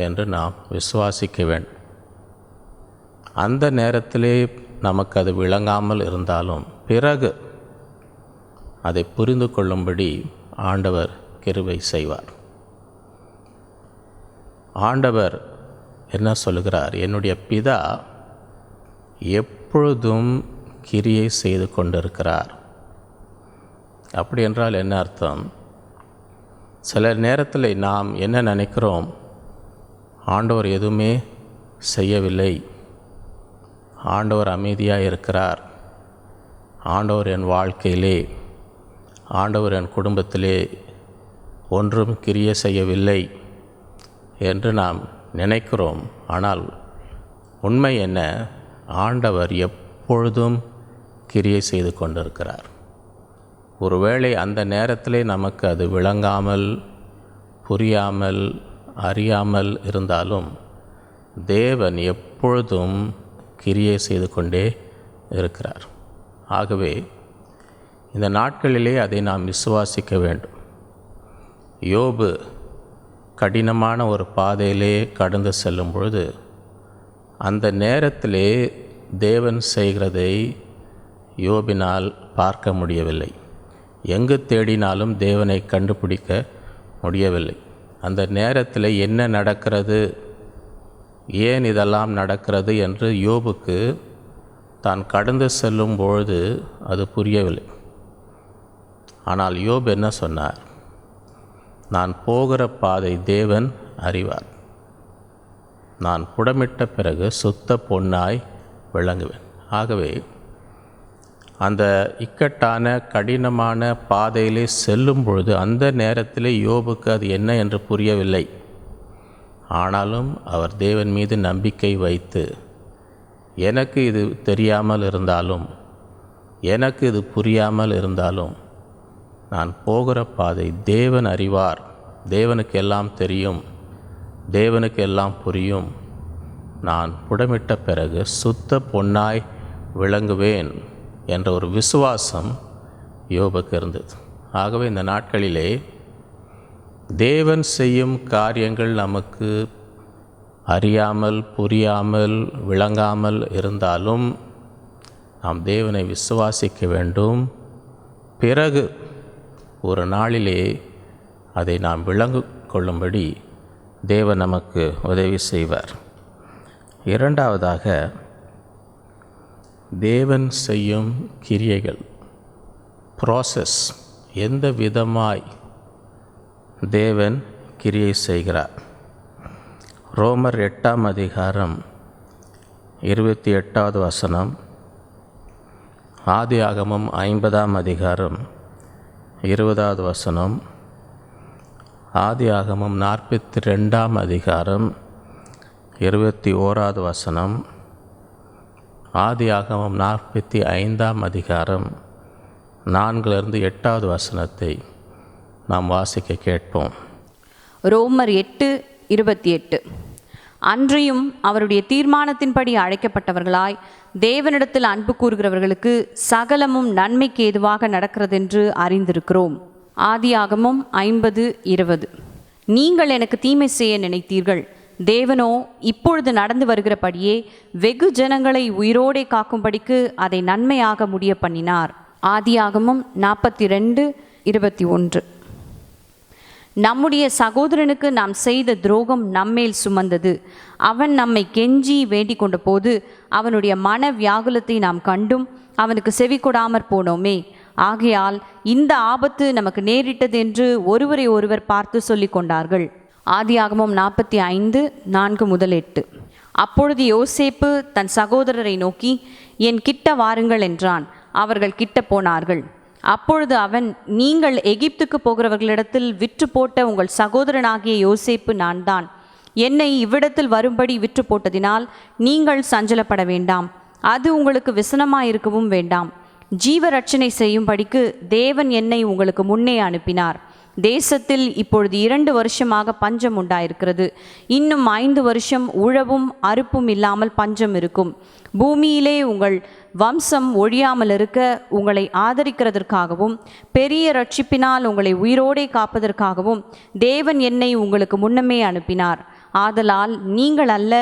என்று நாம் விசுவாசிக்க வேண்டும். அந்த நேரத்திலே நமக்கு அது விளங்காமல் இருந்தாலும் பிறகு அதை புரிந்து கொள்ளும்படி ஆண்டவர் கிருபை செய்வார். ஆண்டவர் என்ன சொல்கிறார்? என்னுடைய பிதா எப்பொழுதும் கிரியை செய்து கொண்டிருக்கிறார். அப்படி என்றால் என்ன அர்த்தம்? சில நேரத்தில் நாம் என்ன நினைக்கிறோம்? ஆண்டவர் எதுவுமே செய்யவில்லை, ஆண்டவர் அமைதியாக இருக்கிறார், ஆண்டவர் என் வாழ்க்கையிலே, ஆண்டவர் என் குடும்பத்திலே ஒன்றும் கிரியை செய்யவில்லை என்று நாம் நினைக்கிறோம். ஆனால் உண்மை என்ன? ஆண்டவர் எப்பொழுதும் கிரியை செய்து கொண்டிருக்கிறார். ஒருவேளை அந்த நேரத்திலே நமக்கு அது விளங்காமல், புரியாமல், அறியாமல் இருந்தாலும் தேவன் எப்பொழுதும் கிரியை செய்து கொண்டே இருக்கிறார். ஆகவே இந்த நாட்களிலே அதை நாம் விசுவாசிக்க வேண்டும். யோபு கடினமான ஒரு பாதையிலே கடந்து செல்லும் பொழுது அந்த நேரத்திலே தேவன் செய்கிறதை யோபினால் பார்க்க முடியவில்லை. எங்கு தேடினாலும் தேவனை கண்டுபிடிக்க முடியவில்லை. அந்த நேரத்தில் என்ன நடக்கிறது, ஏன் இதெல்லாம் நடக்கிறது என்று யோபுக்கு தான் கடந்து செல்லும் பொழுது அது புரியவில்லை. ஆனால் யோபு என்ன சொன்னார்? நான் போகிற பாதை தேவன் அறிவார். நான் புடமிட்ட பிறகு சுத்த பொன்னாய் விளங்குவேன். ஆகவே அந்த இக்கட்டான கடினமான பாதையிலே செல்லும் பொழுது அந்த நேரத்தில் யோபுக்கு அது என்ன என்று புரியவில்லை. ஆனாலும் அவர் தேவன் மீது நம்பிக்கை வைத்து, எனக்கு இது தெரியாமல் இருந்தாலும், எனக்கு இது புரியாமல் இருந்தாலும், நான் போகிற பாதை தேவன் அறிவார், தேவனுக்கு எல்லாம் தெரியும், தேவனுக்கு எல்லாம் புரியும், நான் புடமிட்ட பிறகு சுத்த பொன்னாய் விளங்குவேன் என்ற ஒரு விசுவாசம் யோபுக்கு இருந்தது. ஆகவே இந்த நாட்களிலே தேவன் செய்யும் காரியங்கள் நமக்கு அறியாமல், புரியாமல், விளங்காமல் இருந்தாலும் நாம் தேவனை விசுவாசிக்க வேண்டும். பிறகு ஒரு நாளிலே அதை நாம் விளங்கு கொள்ளும்படி தேவன் நமக்கு உதவி செய்வார். இரண்டாவதாக, தேவன் செய்யும் கிரியைகள், ப்ராசஸ், எந்த விதமாய் தேவன் கிரியை செய்கிறார். ரோமர் 8ஆம் அதிகாரம் 28வது வசனம், ஆதியாகமம் 50ஆம் அதிகாரம் 20வது வசனம், ஆதியாகமம் 42ஆம் அதிகாரம் 21வது வசனம், ஆதியாகமம் 45ஆம் அதிகாரம் 4லிருந்து 8வது வசனத்தை நாம் வாசிக்க கேட்போம். ரோமர் 8:28. அன்றியும் அவருடைய தீர்மானத்தின்படி அழைக்கப்பட்டவர்களாய் தேவனிடத்தில் அன்பு கூறுகிறவர்களுக்கு சகலமும் நன்மைக்கு ஏதுவாக நடக்கிறதென்று அறிந்திருக்கிறோம். ஆதியாகமம் 50:20. நீங்கள் எனக்கு தீமை செய்ய நினைத்தீர்கள், தேவனோ இப்பொழுது நடந்து வருகிறபடியே வெகு ஜனங்களை உயிரோடே காக்கும்படிக்கு அதை நன்மையாக முடிய பண்ணினார். ஆதியாகமம் 42:21. நம்முடைய சகோதரனுக்கு நாம் செய்த துரோகம் நம்மேல் சுமந்தது. அவன் நம்மை கெஞ்சி வேண்டிக் கொண்ட போது அவனுடைய மன வியாகுலத்தை நாம் கண்டும் அவனுக்கு செவி கொடாமற் போனோமே. ஆகையால் இந்த ஆபத்து நமக்கு நேரிட்டது என்று ஒருவரை ஒருவர் பார்த்து சொல்லிக் கொண்டார்கள். ஆதியாகமம் 45:4-8. அப்பொழுது யோசேப்பு தன் சகோதரரை நோக்கி, என் கிட்ட வாருங்கள் என்றான். அவர்கள் கிட்ட போனார்கள். அப்பொழுது அவன், நீங்கள் எகிப்துக்கு போகிறவர்களிடத்தில் விற்று போட்ட உங்கள் சகோதரனாகிய யோசேப்பு நான் தான். என்னை இவ்விடத்தில் வரும்படி விற்று போட்டதினால் நீங்கள் சஞ்சலப்பட வேண்டாம், அது உங்களுக்கு விசனமாயிருக்கவும் வேண்டாம். ஜீவரட்சணை செய்யும்படிக்கு தேவன் என்னை உங்களுக்கு முன்னே அனுப்பினார். தேசத்தில் இப்பொழுது 2 வருஷமாக பஞ்சம் உண்டாயிருக்கிறது. இன்னும் 5 வருஷம் உழவும் அறுப்பும் இல்லாமல் பஞ்சம் இருக்கும். பூமியிலே உங்கள் வம்சம் ஒழியாமல் இருக்க உங்களை ஆதரிக்கிறதற்காகவும் பெரிய ரட்சிப்பினால் உங்களை உயிரோடே காப்பதற்காகவும் தேவன் என்னை உங்களுக்கு முன்னமே அனுப்பினார். ஆதலால் நீங்கள் அல்ல,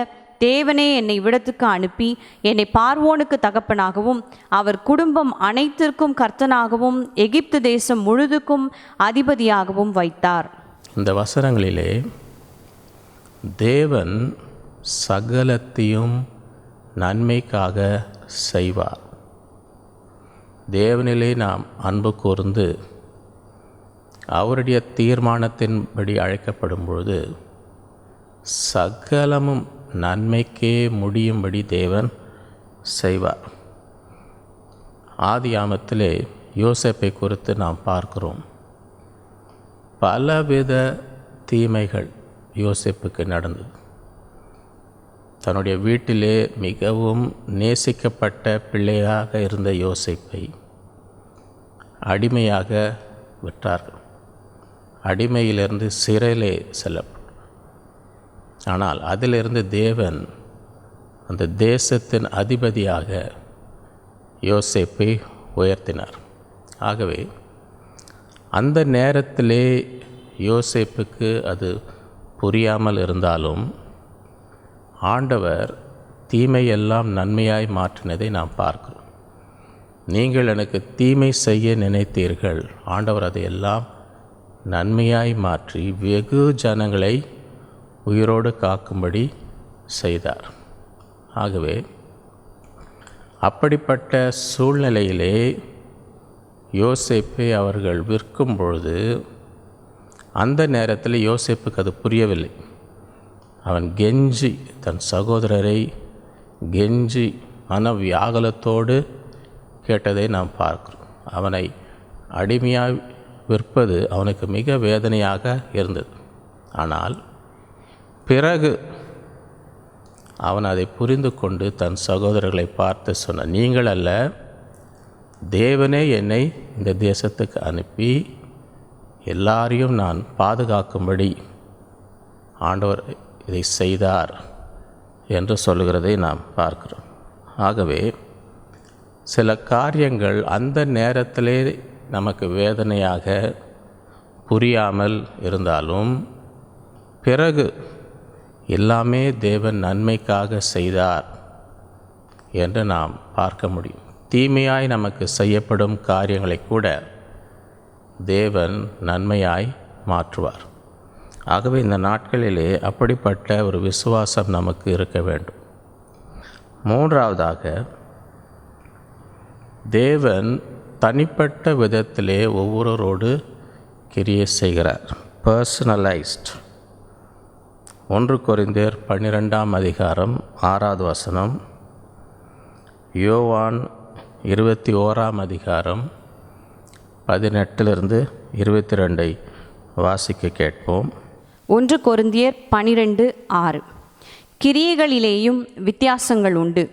தேவனே என்னை இவ்விடத்துக்கு அனுப்பி என்னை பார்வோனுக்கு தகப்பனாகவும் அவர் குடும்பம் அனைத்திற்கும் கர்த்தனாகவும் எகிப்து தேசம் முழுதுக்கும் அதிபதியாகவும் வைத்தார். இந்த வசனங்களிலே தேவன் சகலத்தையும் நன்மைக்காக செய்வார். தேவனிலே நாம் அன்பு கூர்ந்து அவருடைய தீர்மானத்தின்படி அழைக்கப்படும் பொழுது சகலமும் நன்மைக்கே முடியும்படி தேவன் செய்வார். ஆதியாகமத்திலே யோசேப்பை குறித்து நாம் பார்க்கிறோம். பலவித தீமைகள் யோசேப்புக்கு நடந்தது. தன்னுடைய வீட்டிலே மிகவும் நேசிக்கப்பட்ட பிள்ளையாக இருந்த யோசேப்பை அடிமையாக விட்டார்கள். அடிமையிலிருந்து சிறையிலே செல்லப்பட்டார். ஆனால் அதிலிருந்து தேவன் அந்த தேசத்தின் அதிபதியாக யோசேப்பை உயர்த்தினார். ஆகவே அந்த நேரத்திலே யோசேப்புக்கு அது புரியாமல் இருந்தாலும் ஆண்டவர் தீமையெல்லாம் நன்மையாய் மாற்றினதை நாம் பார்க்கிறோம். நீங்கள் எனக்கு தீமை செய்ய நினைத்தீர்கள், ஆண்டவர் அதையெல்லாம் நன்மையாய் மாற்றி வெகு ஜனங்களை உயிரோடு காக்கும்படி செய்தார். ஆகவே அப்படிப்பட்ட சூழ்நிலையிலே யோசேப்பை அவர்கள் விற்கும் பொழுது அந்த நேரத்தில் யோசேப்புக்கு அது புரியவில்லை. அவன் கெஞ்சி தன் சகோதரரை கெஞ்சி மனவியாகுலத்தோடு கேட்டதை நாம் பார்க்கிறோம். அவனை அடிமையாக விற்பது அவனுக்கு மிக வேதனையாக இருந்தது. ஆனால் பிறகு அவன் அதை புரிந்து கொண்டு தன் சகோதரர்களை பார்த்து சொன்னான், நீங்கள் அல்ல, தேவனே என்னை இந்த தேசத்துக்கு அனுப்பி எல்லாரையும் நான் பாதுகாக்கும்படி ஆண்டவர் இதை செய்தார் என்று சொல்லுகிறதை நாம் பார்க்கிறோம். ஆகவே சில காரியங்கள் அந்த நேரத்திலே நமக்கு வேதனையாக புரியாமல் இருந்தாலும் பிறகு எல்லாமே தேவன் நன்மைக்காக செய்தார் என்று நாம் பார்க்க முடியும். தீமையாய் நமக்கு செய்யப்படும் காரியங்களை கூட தேவன் நன்மையாய் மாற்றுவார். ஆகவே இந்த நாட்களிலே அப்படிப்பட்ட ஒரு விசுவாசம் நமக்கு இருக்க வேண்டும். மூன்றாவதாக, தேவன் தனிப்பட்ட விதத்திலே ஒவ்வொருவரோடு கிரியை செய்கிறார். பர்சனலைஸ்ட். 1 கொரிந்தியர் 12ஆம் அதிகாரம் 6வது வசனம், யோவான் 21ஆம் அதிகாரம் 18 22 வாசிக்க கேட்போம். 1 கொரிந்தியர் 12:6. கிரியைகளிலேயும் வித்தியாசங்கள் உண்டு,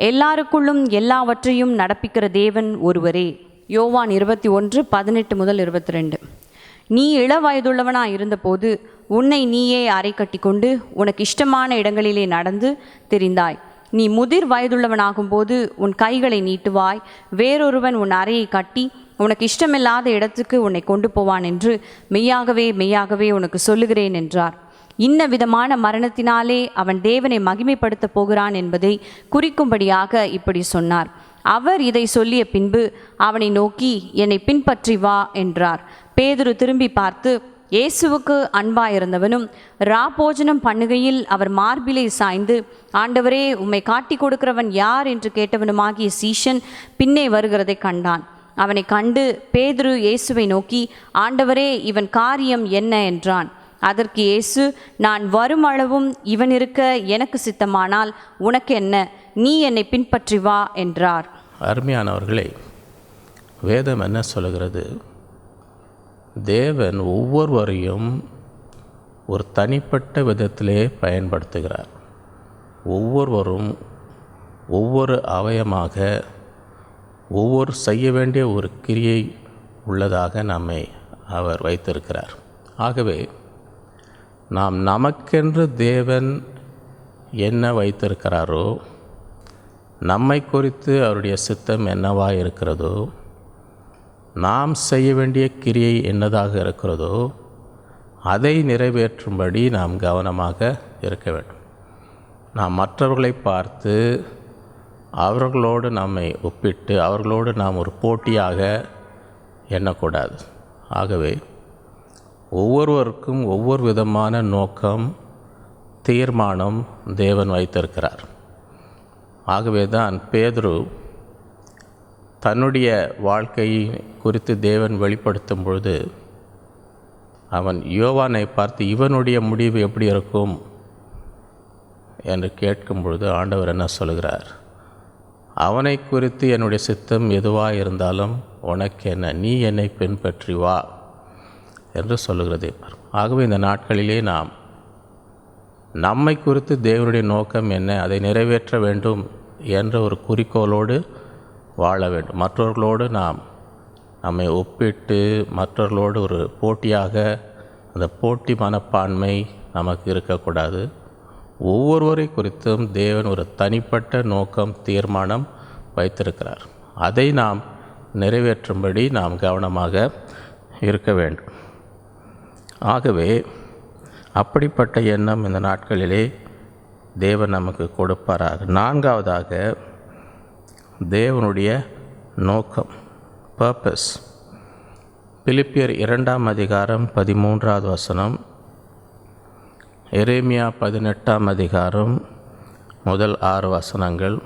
எல்லாருக்குள்ளும் எல்லாவற்றையும் நடப்பிக்கிற தேவன் ஒருவரே. யோவான் 21:18-22. நீ இளவயதுள்ளவனாய் இருந்தபோது உன்னை நீயே அறை கட்டி கொண்டு உனக்கு இஷ்டமான இடங்களிலே நடந்து திரிந்தாய். நீ முதிர் வயதுள்ளவனாகும்போது உன் கைகளை நீட்டுவாய், வேறொருவன் உன் அறையை கட்டி உனக்கு இஷ்டமில்லாத இடத்துக்கு உன்னை கொண்டு போவான் என்று மெய்யாகவே மெய்யாகவே உனக்கு சொல்லுகிறேன் என்றார். இன்ன விதமான மரணத்தினாலே அவன் தேவனை மகிமைப்படுத்த போகிறான் என்பதை குறிக்கும்படியாக இப்படி சொன்னார். அவர் இதை சொல்லிய பின்பு அவனை நோக்கி, என்னை பின்பற்றி வா என்றார். பேதுரு திரும்பி பார்த்து, இயேசுவுக்கு அன்பாயிருந்தவனும் ராபோஜனம் பண்ணுகையில் அவர் மார்பிலை சாய்ந்து, ஆண்டவரே, உம்மை காட்டி கொடுக்கிறவன் யார் என்று கேட்டவனுமாகிய சீஷன் பின்னே வருகிறதை கண்டான். அவனை கண்டு பேதுரு இயேசுவை நோக்கி, ஆண்டவரே, இவன் காரியம் என்ன என்றான். அதற்கு இயேசு, நான் வருமளவும் இவன் இருக்க எனக்கு சித்தமானால் உனக்கு என்ன, நீ என்னை பின்பற்றி வா என்றார். அருமையானவர்களே, வேதம் என்ன சொல்கிறது? தேவன் ஒவ்வொருவரையும் ஒரு தனிப்பட்ட விதத்திலே பயன்படுத்துகிறார். ஒவ்வொருவரும் ஒவ்வொரு அவயமாக ஒவ்வொரு செய்ய வேண்டிய ஒரு கிரியை உள்ளதாக நம்மை அவர் வைத்திருக்கிறார். ஆகவே நாம் நமக்கென்று தேவன் என்ன வைத்திருக்கிறாரோ, நம்மை குறித்து அவருடைய சித்தம் என்னவாக இருக்கிறதோ, நாம் செய்ய வேண்டிய கிரியை என்னதாக இருக்கிறதோ அதை நிறைவேற்றும்படி நாம் கவனமாக இருக்க வேண்டும். நாம் மற்றவர்களை பார்த்து அவர்களோடு நம்மை ஒப்பிட்டு அவர்களோடு நாம் ஒரு போட்டியாக எண்ணக்கூடாது. ஆகவே ஒவ்வொருவருக்கும் ஒவ்வொரு விதமான நோக்கம், தீர்மானம் தேவன் வைத்திருக்கிறார். ஆகவே தான் பேதுரு தன்னுடைய வாழ்க்கையை குறித்து தேவன் வெளிப்படுத்தும் பொழுது அவன் யோவானை பார்த்து, இவனுடைய முடிவு எப்படி இருக்கும் என்று கேட்கும் பொழுது ஆண்டவர் என்ன சொல்கிறார்? அவனை குறித்து என்னுடைய சித்தம் எதுவாக இருந்தாலும் உனக்கு என்ன, நீ என்னை பின்பற்றி வா என்று சொல்லுகிறது. ஆகவே இந்த நாட்களிலே நாம் நம்மை குறித்து தேவனுடைய நோக்கம் என்ன, அதை நிறைவேற்ற வேண்டும் என்ற ஒரு குறிக்கோளோடு வாழ வேண்டும். மற்றவர்களோடு நாம் நம்மை ஒப்பிட்டு மற்றவர்களோடு ஒரு போட்டியாக, அந்த போட்டி மனப்பான்மை நமக்கு இருக்கக்கூடாது. ஒவ்வொருவரை குறித்தும் தேவன் ஒரு தனிப்பட்ட நோக்கம், தீர்மானம் வைத்திருக்கிறார். அதை நாம் நிறைவேற்றும்படி நாம் கவனமாக இருக்க வேண்டும். ஆகவே அப்படிப்பட்ட எண்ணம் இந்த நாட்களிலே தேவன் நமக்கு கொடுப்பாராக. நான்காவதாக, தேவனுடைய நோக்கம், பர்பஸ். பிலிப்பியர் 2ஆம் அதிகாரம் 13வது வசனம், எரேமியா 18ஆம் அதிகாரம் முதல் 6 வசனங்கள்,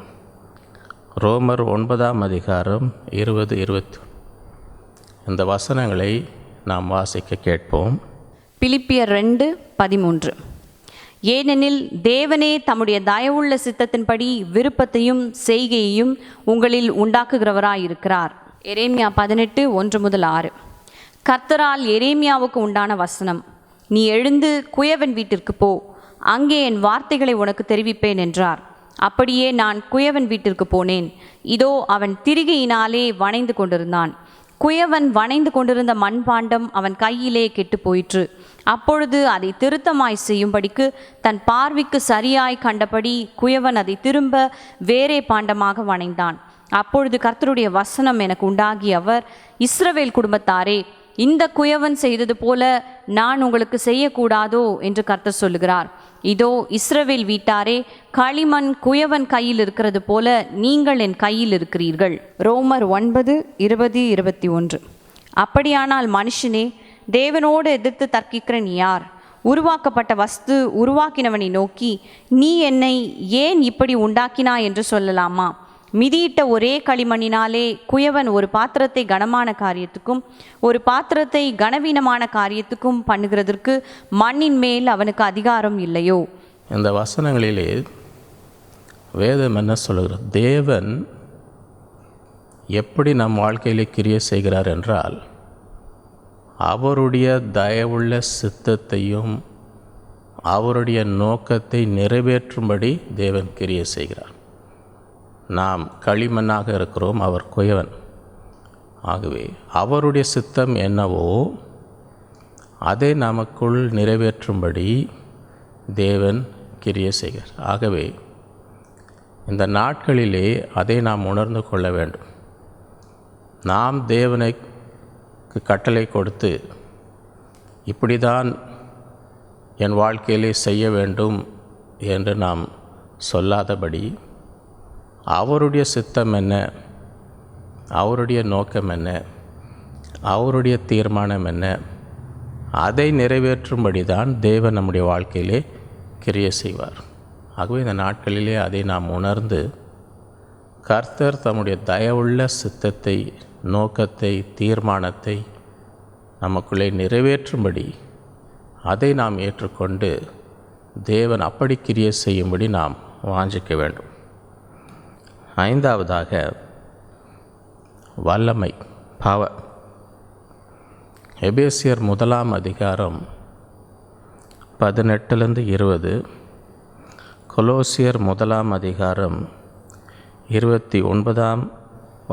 ரோமர் 9ஆம் அதிகாரம் 20-20 இந்த வசனங்களை நாம் வாசிக்க கேட்போம். பிலிப்பியர் 2:13. ஏனெனில் தேவனே தம்முடைய தயவுள்ள சித்தத்தின்படி விருப்பத்தையும் செய்கையையும் உங்களில் உண்டாக்குகிறவராயிருக்கிறார். எரேமியா 18:1-6. கர்த்தரால் எரேமியாவுக்கு உண்டான வசனம், நீ எழுந்து குயவன் வீட்டிற்கு போ, அங்கே என் வார்த்தைகளை உனக்கு தெரிவிப்பேன் என்றார். அப்படியே நான் குயவன் வீட்டிற்கு போனேன். இதோ அவன் திரிகையினாலே வணைந்து கொண்டிருந்தான். குயவன் வணைந்து கொண்டிருந்த மண்பாண்டம் அவன் கையிலே கெட்டு போயிற்று. அப்பொழுது அதை திருத்தமாய் செய்யும்படிக்கு தன் பார்வைக்கு சரியாய் கண்டபடி குயவன் அதை திரும்ப வேறே பாண்டமாக வணைந்தான். அப்பொழுது கர்த்தருடைய வசனம் எனக்கு உண்டாகி அவர், இஸ்ரவேல் குடும்பத்தாரே, இந்த குயவன் செய்தது போல நான் உங்களுக்கு செய்யக்கூடாதோ என்று கர்த்தர் சொல்லுகிறார். இதோ இஸ்ரவேல் வீட்டாரே, களிமண் குயவன் கையில் இருக்கிறது போல நீங்கள் என் கையில் இருக்கிறீர்கள். ரோமர் 9:20-21. அப்படியானால் மனுஷனே, தேவனோடு எதிர்த்து தர்க்கிக்கிற நீ யார்? உருவாக்கப்பட்ட வஸ்து உருவாக்கினவனை நோக்கி, நீ என்னை ஏன் இப்படி உண்டாக்கினாய் என்று சொல்லலாமா? மிதியிட்ட ஒரே களிமண்ணினாலே குயவன் ஒரு பாத்திரத்தை கனமான காரியத்துக்கும் ஒரு பாத்திரத்தை கனவீனமான காரியத்துக்கும் பண்ணுகிறதற்கு மண்ணின் மேல் அவனுக்கு அதிகாரம் இல்லையோ? இந்த வசனங்களிலே வேதம் என்ன சொல்லுகிறது? தேவன் எப்படி நம் வாழ்க்கையிலே கிரியை செய்கிறார் என்றால், அவருடைய தயவுள்ள சித்தத்தையும் அவருடைய நோக்கத்தை நிறைவேற்றும்படி தேவன் கிரியை செய்கிறார். நாம் களிமண்ணாக இருக்கிறோம், அவர் குயவன். ஆகவே அவருடைய சித்தம் என்னவோ அதை நமக்குள் நிறைவேற்றும்படி தேவன் கிரியை செய்கிறார். ஆகவே இந்த நாட்களிலே அதை நாம் உணர்ந்து கொள்ள வேண்டும். நாம் தேவனுக்கு கட்டளை கொடுத்து இப்படிதான் என் வாழ்க்கையிலே செய்ய வேண்டும் என்று நாம் சொல்லாதபடி, அவருடைய சித்தம் என்ன, அவருடைய நோக்கம் என்ன, அவருடைய தீர்மானம் என்ன, அதை நிறைவேற்றும்படி தான் தேவன் நம்முடைய வாழ்க்கையிலே கிரியை செய்வார். ஆகவே இந்த நாட்களிலே அதை நாம் உணர்ந்து, கர்த்தர் தம்முடைய தயவுள்ள சித்தத்தை, நோக்கத்தை, தீர்மானத்தை நமக்குள்ளே நிறைவேற்றும்படி அதை நாம் ஏற்றுக்கொண்டு தேவன் அப்படி கிரியை செய்யும்படி நாம் வாஞ்சிக்க வேண்டும். ஐந்தாவதாக, வல்லமை, பவர். எபேசியர் 1ஆம் அதிகாரம் 18-20, கொலோசியர் 1ஆம் அதிகாரம் 29ஆம்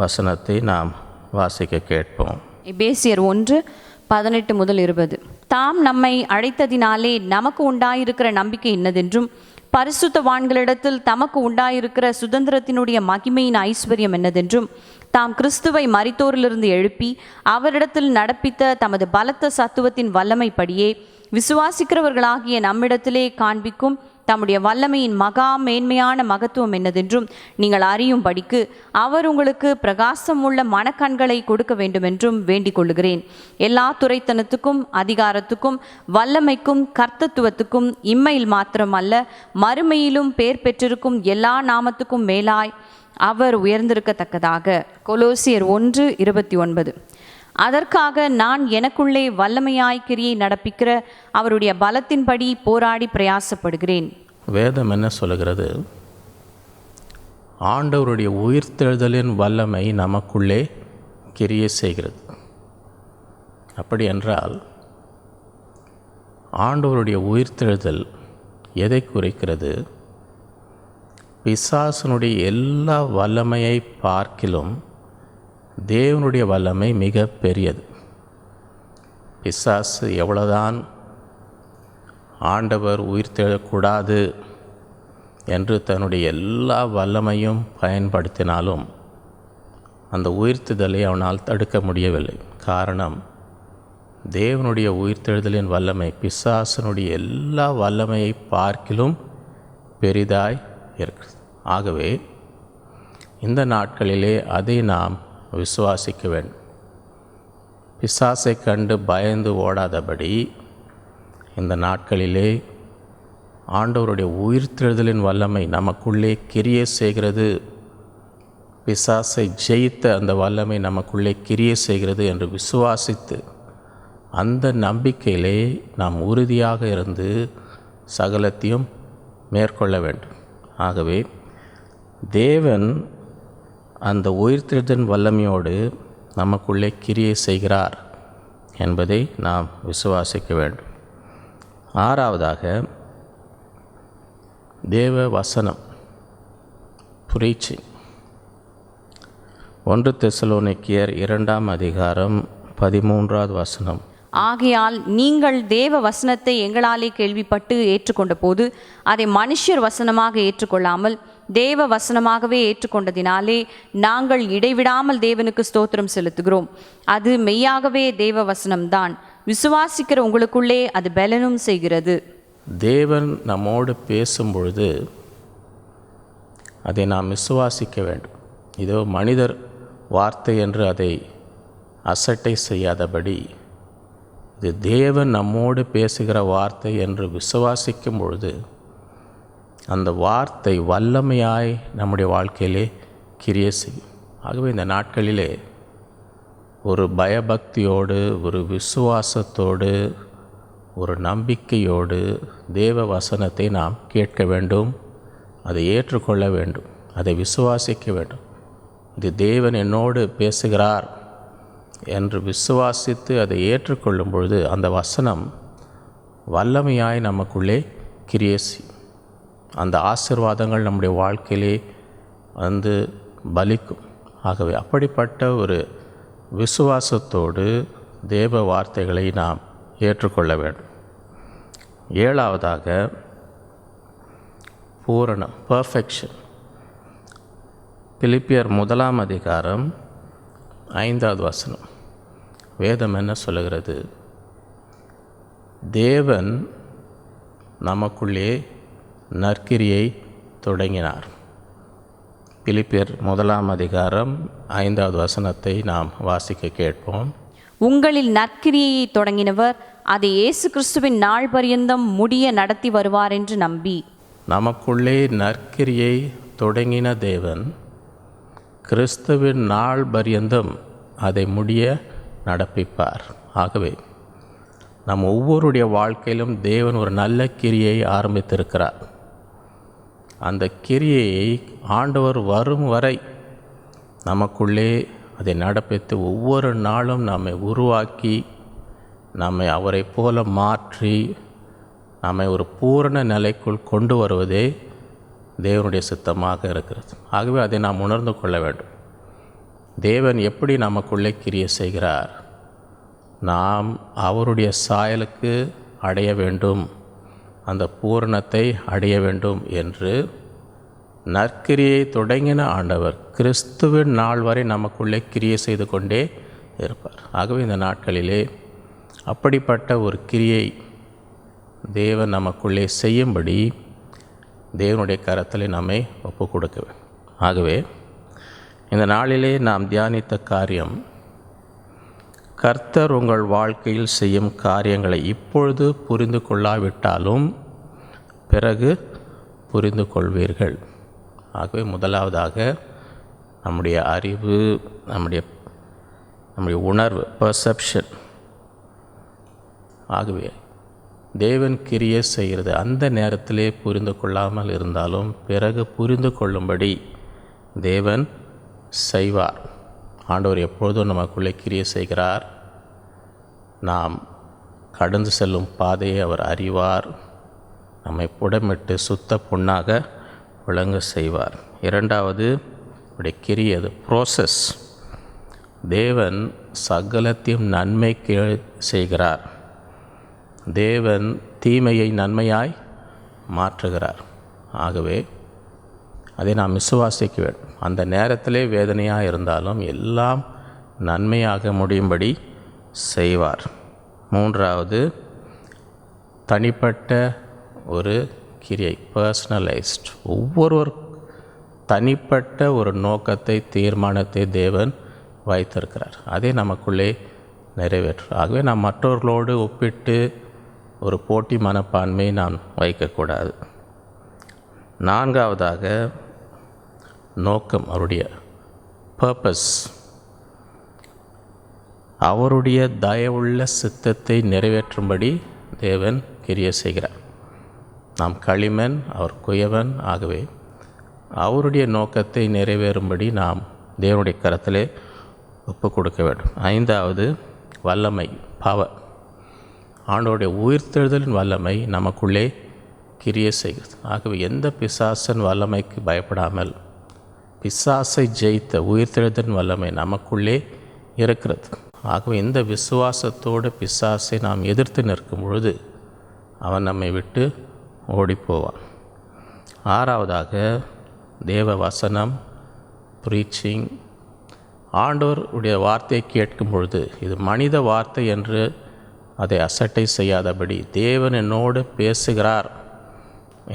வசனத்தை நாம் வாசிக்க கேட்போம். எபேசியர் 1:18-20. தாம் நம்மை அழைத்ததினாலே நமக்கு உண்டாயிருக்கிற நம்பிக்கை இன்னதென்றும், பரிசுத்தவான்களிடத்தில் தமக்கு உண்டாயிருக்கிற சுதந்திரத்தினுடைய மகிமையின் ஐஸ்வர்யம் என்னதென்றும், தாம் கிறிஸ்துவை மரித்தோரிலிருந்து எழுப்பி அவரிடத்தில் நடப்பித்த தமது பலத்த சத்துவத்தின் வல்லமைப்படியே விசுவாசிக்கிறவர்களாகிய நம்மிடத்திலே காண்பிக்கும் தம்முடைய வல்லமையின் மகா மேன்மையான மகத்துவம் என்னதென்றும் நீங்கள் அறியும்படிக்கு அவர் உங்களுக்கு பிரகாசம் உள்ள மனக்கண்களை கொடுக்க வேண்டுமென்றும் வேண்டிக் கொள்ளுகிறேன். எல்லா துரைத்தனத்துக்கும் அதிகாரத்துக்கும் வல்லமைக்கும் கர்த்தத்துவத்துக்கும் இம்மையில் மாத்திரமல்ல மறுமையிலும் பேர் பெற்றிருக்கும் எல்லா நாமத்துக்கும் மேலாய் அவர் உயர்ந்திருக்கத்தக்கதாக. கொலோசியர் 1:29. அதற்காக நான் எனக்குள்ளே வல்லமையாய் கிரியை நடப்பிக்கிற அவருடைய பலத்தின்படி போராடி பிரயாசப்படுகிறேன். வேதம் என்ன சொல்லுகிறது? ஆண்டவருடைய உயிர்த்தெழுதலின் வல்லமை நமக்குள்ளே கிரியை செய்கிறது. அப்படி என்றால் ஆண்டவருடைய உயிர்த்தெழுதல் எதை குறிக்கிறது? பிசாசனுடைய எல்லா வல்லமையை பார்க்கிலும் தேவனுடைய வல்லமை மிக பெரியது. பிசாசு எவ்வளவுதான் ஆண்டவர் உயிர்த்தெழக்கூடாது என்று தன்னுடைய எல்லா வல்லமையும் பயன்படுத்தினாலும் அந்த உயிர்த்தெழுதலை அவனால் தடுக்க முடியவில்லை. காரணம், தேவனுடைய உயிர்த்தெழுதலின் வல்லமை பிசாசனுடைய எல்லா வல்லமையை பார்க்கிலும் பெரிதாய் இருக்கிறது. ஆகவே இந்த நாட்களிலே அதை நாம் விசுவாசிக்க வேண்டும். பிசாசை கண்டு பயந்து ஓடாதபடி இந்த நாட்களிலே ஆண்டவருடைய உயிர்த்தெழுதலின் வல்லமை நமக்குள்ளே கிரியை செய்கிறது, பிசாசை ஜெயித்த அந்த வல்லமை நமக்குள்ளே கிரியை செய்கிறது என்று விசுவாசித்து அந்த நம்பிக்கையிலே நாம் உறுதியாக இருந்து சகலத்தையும் மேற்கொள்ள வேண்டும். ஆகவே தேவன் அந்த உயிர்த்தெழுதலின் வல்லமையோடு நமக்குள்ளே கிரியை செய்கிறார் என்பதை நாம் விசுவாசிக்க வேண்டும். ஆறாவதாக, தேவ வசனம் பிரீச்சிங். 1 தெசலோனிக்கேயர் 2ஆம் அதிகாரம் 13வது வசனம். ஆகையால் நீங்கள் தேவ வசனத்தை எங்களாலே கேள்விப்பட்டு ஏற்றுக்கொண்ட போது அதை மனுஷர் வசனமாக ஏற்றுக்கொள்ளாமல் தேவ வசனமாகவே ஏற்றுக்கொண்டதினாலே நாங்கள் இடைவிடாமல் தேவனுக்கு ஸ்தோத்திரம் செலுத்துகிறோம். அது மெய்யாகவே தேவ வசனம்தான். விசுவாசிக்கிற உங்களுக்குள்ளே அது பலனும் செய்கிறது. தேவன் நம்மோடு பேசும்பொழுது அதை நாம் விசுவாசிக்க வேண்டும். இதோ மனிதர் வார்த்தை என்று அதை அசட்டை செய்யாதபடி, இது தேவன் நம்மோடு பேசுகிற வார்த்தை என்று விசுவாசிக்கும் பொழுது அந்த வார்த்தை வல்லமையாய் நம்முடைய வாழ்க்கையிலே கிரியை செய்யும். ஆகவே இந்த நாட்களிலே ஒரு பயபக்தியோடு, ஒரு விசுவாசத்தோடு, ஒரு நம்பிக்கையோடு தேவ வசனத்தை நாம் கேட்க வேண்டும், அதை ஏற்றுக்கொள்ள வேண்டும், அதை விசுவாசிக்க வேண்டும். இது தேவன் என்னோடு பேசுகிறார் என்று விசுவாசித்து அதை ஏற்றுக்கொள்ளும் பொழுது அந்த வசனம் வல்லமையாய் நமக்குள்ளே கிரியை செய்யும். அந்த ஆசீர்வாதங்கள் நம்முடைய வாழ்க்கையிலே வந்து பலிக்கும். ஆகவே அப்படிப்பட்ட ஒரு விசுவாசத்தோடு தேவ வார்த்தைகளை நாம் ஏற்றுக்கொள்ள வேண்டும். ஏழாவதாக, பூரணம், பர்ஃபெக்ஷன். பிலிப்பியர் 1ஆம் அதிகாரம் 5வது வசனம். வேதம் என்ன சொல்லுகிறது? தேவன் நமக்குள்ளே நற்கிரியை தொடங்கினார். பிலிப்பியர் 1ஆம் அதிகாரம் 5வது வசனத்தை நாம் வாசிக்க கேட்போம். உங்களில் நற்கிரியை தொடங்கினவர் அதை இயேசு கிறிஸ்துவின் நாள் பரியந்தம் முடிய நடத்தி வருவார் என்று நம்பி. நமக்குள்ளே நற்கிரியை தொடங்கின தேவன் கிறிஸ்துவின் நாள் பரியந்தம் அதை முடிய நடப்பிப்பார். ஆகவே நம் ஒவ்வொருடைய வாழ்க்கையிலும் தேவன் ஒரு நல்ல கிரியை ஆரம்பித்திருக்கிறார். அந்த கிரியையை ஆண்டவர் வரும் வரை நமக்குள்ளே அதை நடப்பித்து ஒவ்வொரு நாளும் நம்மை உருவாக்கி நம்மை அவரை போல மாற்றி நம்மை ஒரு பூரண நிலைக்குள் கொண்டு வருவதே தேவனுடைய சித்தமாக இருக்கிறது. ஆகவே அதை நாம் உணர்ந்து கொள்ள வேண்டும். தேவன் எப்படி நமக்குள்ளே கிரியை செய்கிறார்? நாம் அவருடைய சாயலுக்கு அடைய வேண்டும், அந்த பூரணத்தை அடைய வேண்டும் என்று நற்கிரியை தொடங்கின ஆண்டவர் கிறிஸ்துவின் நாள் வரை நமக்குள்ளே கிரியை செய்து கொண்டே இருப்பார். ஆகவே இந்த நாட்களிலே அப்படிப்பட்ட ஒரு கிரியை தேவன் நமக்குள்ளே செய்யும்படி தேவனுடைய கரத்தில் நம்மை ஒப்பு கொடுக்க வேண்டும். ஆகவே இந்த நாளிலே நாம் தியானித்த காரியம், கர்த்தர் உங்கள் வாழ்க்கையில் செய்யும் காரியங்களை இப்பொழுது புரிந்து கொள்ளாவிட்டாலும் பிறகு புரிந்து கொள்வீர்கள். ஆகவே முதலாவதாக நம்முடைய அறிவு, நம்முடைய உணர்வு, பர்செப்ஷன். ஆகவே தேவன் கிரியை செய்கிறது அந்த நேரத்திலே புரிந்து கொள்ளாமல் இருந்தாலும் பிறகு புரிந்து கொள்ளும்படி தேவன் செய்வார். ஆண்டவர் எப்பொழுதும் நமக்குள்ளே கிரியை செய்கிறார். நாம் கடந்து செல்லும் பாதையை அவர் அறிவார். நம்மை புடமிட்டு சுத்த பொன்னாக விளங்க செய்வார். இரண்டாவது, அவருடைய கிரியை, அது ப்ரோசஸ். தேவன் சகலத்தையும் நன்மைக்கு செய்கிறார். தேவன் தீமையை நன்மையாய் மாற்றுகிறார். ஆகவே அதை நாம் விசுவாசிக்க வேண்டும். அந்த நேரத்திலே வேதனையாக இருந்தாலும் எல்லாம் நன்மையாக முடியும்படி செய்வார். மூன்றாவது, தனிப்பட்ட ஒரு கிரியை, பர்சனலைஸ்ட். ஒவ்வொருவர் தனிப்பட்ட ஒரு நோக்கத்தை, தீர்மானத்தை தேவன் வைத்திருக்கிறார். அதை நமக்குள்ளே நிறைவேற்றும். ஆகவே நாம் மற்றவர்களோடு ஒப்பிட்டு ஒரு போட்டி மனப்பான்மை நாம் வைக்கக்கூடாது. நான்காவதாக, நோக்கம், அவருடைய பர்பஸ், அவருடைய தயவுள்ள சித்தத்தை நிறைவேற்றும்படி தேவன் கிரியை செய்கிறார். நாம் களிமண், அவர் குயவன். ஆகவே அவருடைய நோக்கத்தை நிறைவேறும்படி நாம் தேவனுடைய கரத்திலே ஒப்பு கொடுக்க வேண்டும். ஐந்தாவது, வல்லமை, பவர். ஆண்டவருடைய உயிர்த்தெழுதலின் வல்லமை நமக்குள்ளே கிரியை செய்கிறது. ஆகவே எந்த பிசாசன் வல்லமைக்கு பயப்படாமல் பிசாசை ஜெயித்த உயிர்த்தெழுதலின் வல்லமை நமக்குள்ளே இருக்கிறது. ஆகவே இந்த விசுவாசத்தோடு பிசாசை நாம் எதிர்த்து நிற்கும் பொழுது அவன் நம்மை விட்டு ஓடிப்போவான். ஆறாவதாக, தேவ வசனம், ப்ரீச்சிங். ஆண்டவருடைய வார்த்தையை கேட்கும் பொழுது இது மனித வார்த்தை என்று அதை அசட்டை செய்யாதபடி தேவன் என்னோடு பேசுகிறார்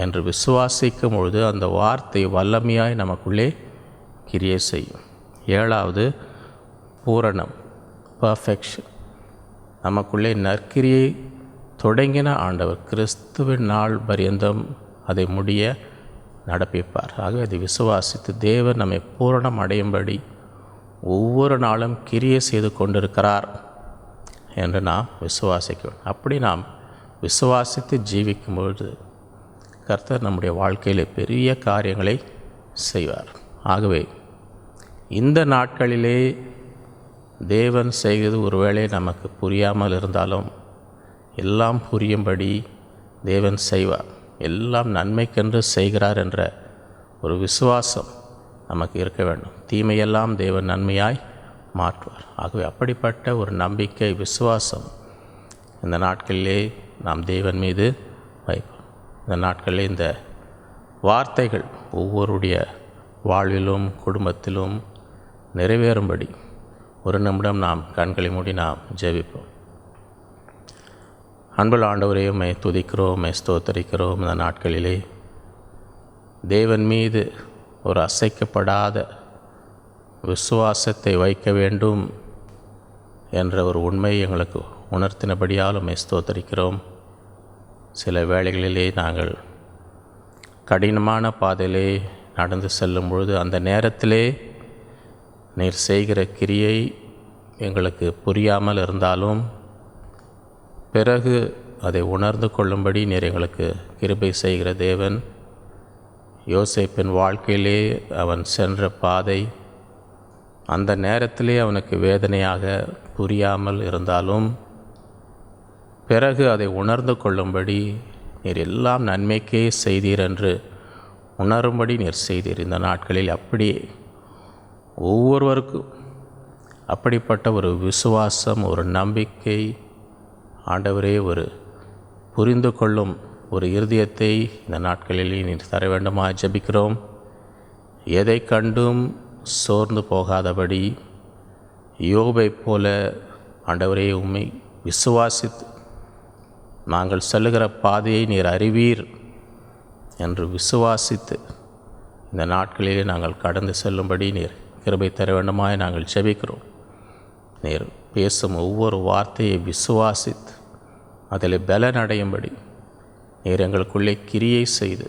என்று விசுவாசிக்கும் பொழுது அந்த வார்த்தை வல்லமையாய் நமக்குள்ளே கிரியை செய்யும். ஏழாவது, பூரணம், பர்ஃபெக்ஷன். நமக்குள்ளே நற்கிரியை தொடங்கின ஆண்டவர் கிறிஸ்துவின் நாள் பரியந்தம் அதை முடிய நடப்பிப்பார். ஆகவே அதை விசுவாசித்து தேவன் நம்மை பூரணம் அடையும்படி ஒவ்வொரு நாளும் கிரியை செய்து கொண்டிருக்கிறார் என்று நாம் விசுவாசிக்க வேண்டும். அப்படி நாம் விசுவாசித்து ஜீவிக்கும் பொழுது கர்த்தர் நம்முடைய வாழ்க்கையில் பெரிய காரியங்களை செய்வார். ஆகவே இந்த நாட்களிலே தேவன் செய்வது ஒருவேளை நமக்கு புரியாமல் இருந்தாலும் எல்லாம் புரியும்படி தேவன் செய்வார். எல்லாம் நன்மைக்கென்று செய்கிறார் என்ற ஒரு விசுவாசம் நமக்கு இருக்க வேண்டும். தீமையெல்லாம் தேவன் நன்மையாய் மாற்றுவார். ஆகவே அப்படிப்பட்ட ஒரு நம்பிக்கை, விசுவாசம் இந்த நாட்களிலே நாம் தேவன் மீது வைப்போம். இந்த நாட்களிலே இந்த வார்த்தைகள் ஒவ்வொருடைய வாழ்விலும் குடும்பத்திலும் நிறைவேறும்படி ஒரு நிமிடம் நாம் கண்களை மூடி நாம் ஜெபிப்போம். அன்புள்ள ஆண்டவரே, உம்மை துதிக்கிறோம், உம்மை ஸ்தோத்தரிக்கிறோம். இந்த நாட்களிலே தேவன் மீது ஒரு அசைக்கப்படாத விசுவாசத்தை வைக்க வேண்டும் என்ற ஒரு உண்மையை எங்களுக்கு உணர்த்தினபடியால் உம்மை ஸ்தோத்தரிக்கிறோம். சில வேளைகளிலே நாங்கள் கடினமான பாதையிலே நடந்து செல்லும் பொழுது அந்த நேரத்திலே நீர் செய்கிற கிரியை எங்களுக்கு புரியாமல் இருந்தாலும் பிறகு அதை உணர்ந்து கொள்ளும்படி நீர் எங்களுக்கு கிருபை செய்கிற தேவன். யோசேப்பின் வாழ்க்கையிலே அவன் சென்ற பாதை அந்த நேரத்திலே அவனுக்கு வேதனையாக புரியாமல் இருந்தாலும் பிறகு அதை உணர்ந்து கொள்ளும்படி நீர் எல்லாம் நன்மைக்கே செய்தீர் என்று உணரும்படி நீர் செய்தீர். இந்த நாட்களில் அப்படியே ஒவ்வொருவருக்கும் அப்படிப்பட்ட ஒரு விசுவாசம், ஒரு நம்பிக்கை, ஆண்டவரே, ஒரு புரிந்து கொள்ளும் ஒரு இருதயத்தை இந்த நாட்களில் நீர் தர வேண்டுமா ஜெபிக்கிறோம். எதை கண்டும் சோர்ந்து போகாதபடி யோபைப் போல ஆண்டவரே உம்மை விசுவாசித்து நாங்கள் செல்லுகிற பாதையை நீர் அறிவீர் என்று விசுவாசித்து இந்த நாட்களிலே நாங்கள் கடந்து செல்லும்படி நீர் கிருபை தர வேண்டுமாய் நாங்கள் ஜெபிக்கிறோம். நீர் பேசும் ஒவ்வொரு வார்த்தையை விசுவாசித்து அதில் பலன் அடையும்படி நீர் எங்களுக்குள்ளே கிரியை செய்து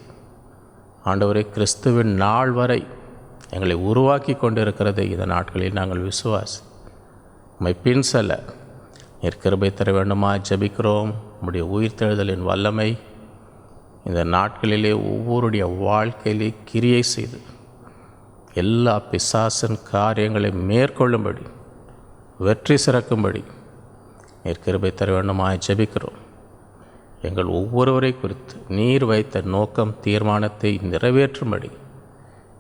ஆண்டவரே கிறிஸ்துவின் நாள் வரை எங்களை உருவாக்கி கொண்டிருக்கிறதை இந்த நாட்களில் நாங்கள் விசுவாசி உம்மை பின் செல்ல நீர் கிருபை தர வேண்டுமா ஜெபிக்கிறோம். உம்முடைய உயிர்த்தெழுதலின் வல்லமை இந்த நாட்களிலே ஒவ்வொருடைய வாழ்க்கையிலே கிரியை செய்து எல்லா பிசாசின் காரியங்களை மேற்கொள்ளும்படி வெற்றி சிறக்கும்படி நீர் கிருபை தர வேண்டுமாய் ஜெபிக்கிறோம். எங்கள் ஒவ்வொருவரை குறித்து நீர் வைத்த நோக்கம், தீர்மானத்தை நிறைவேற்றும்படி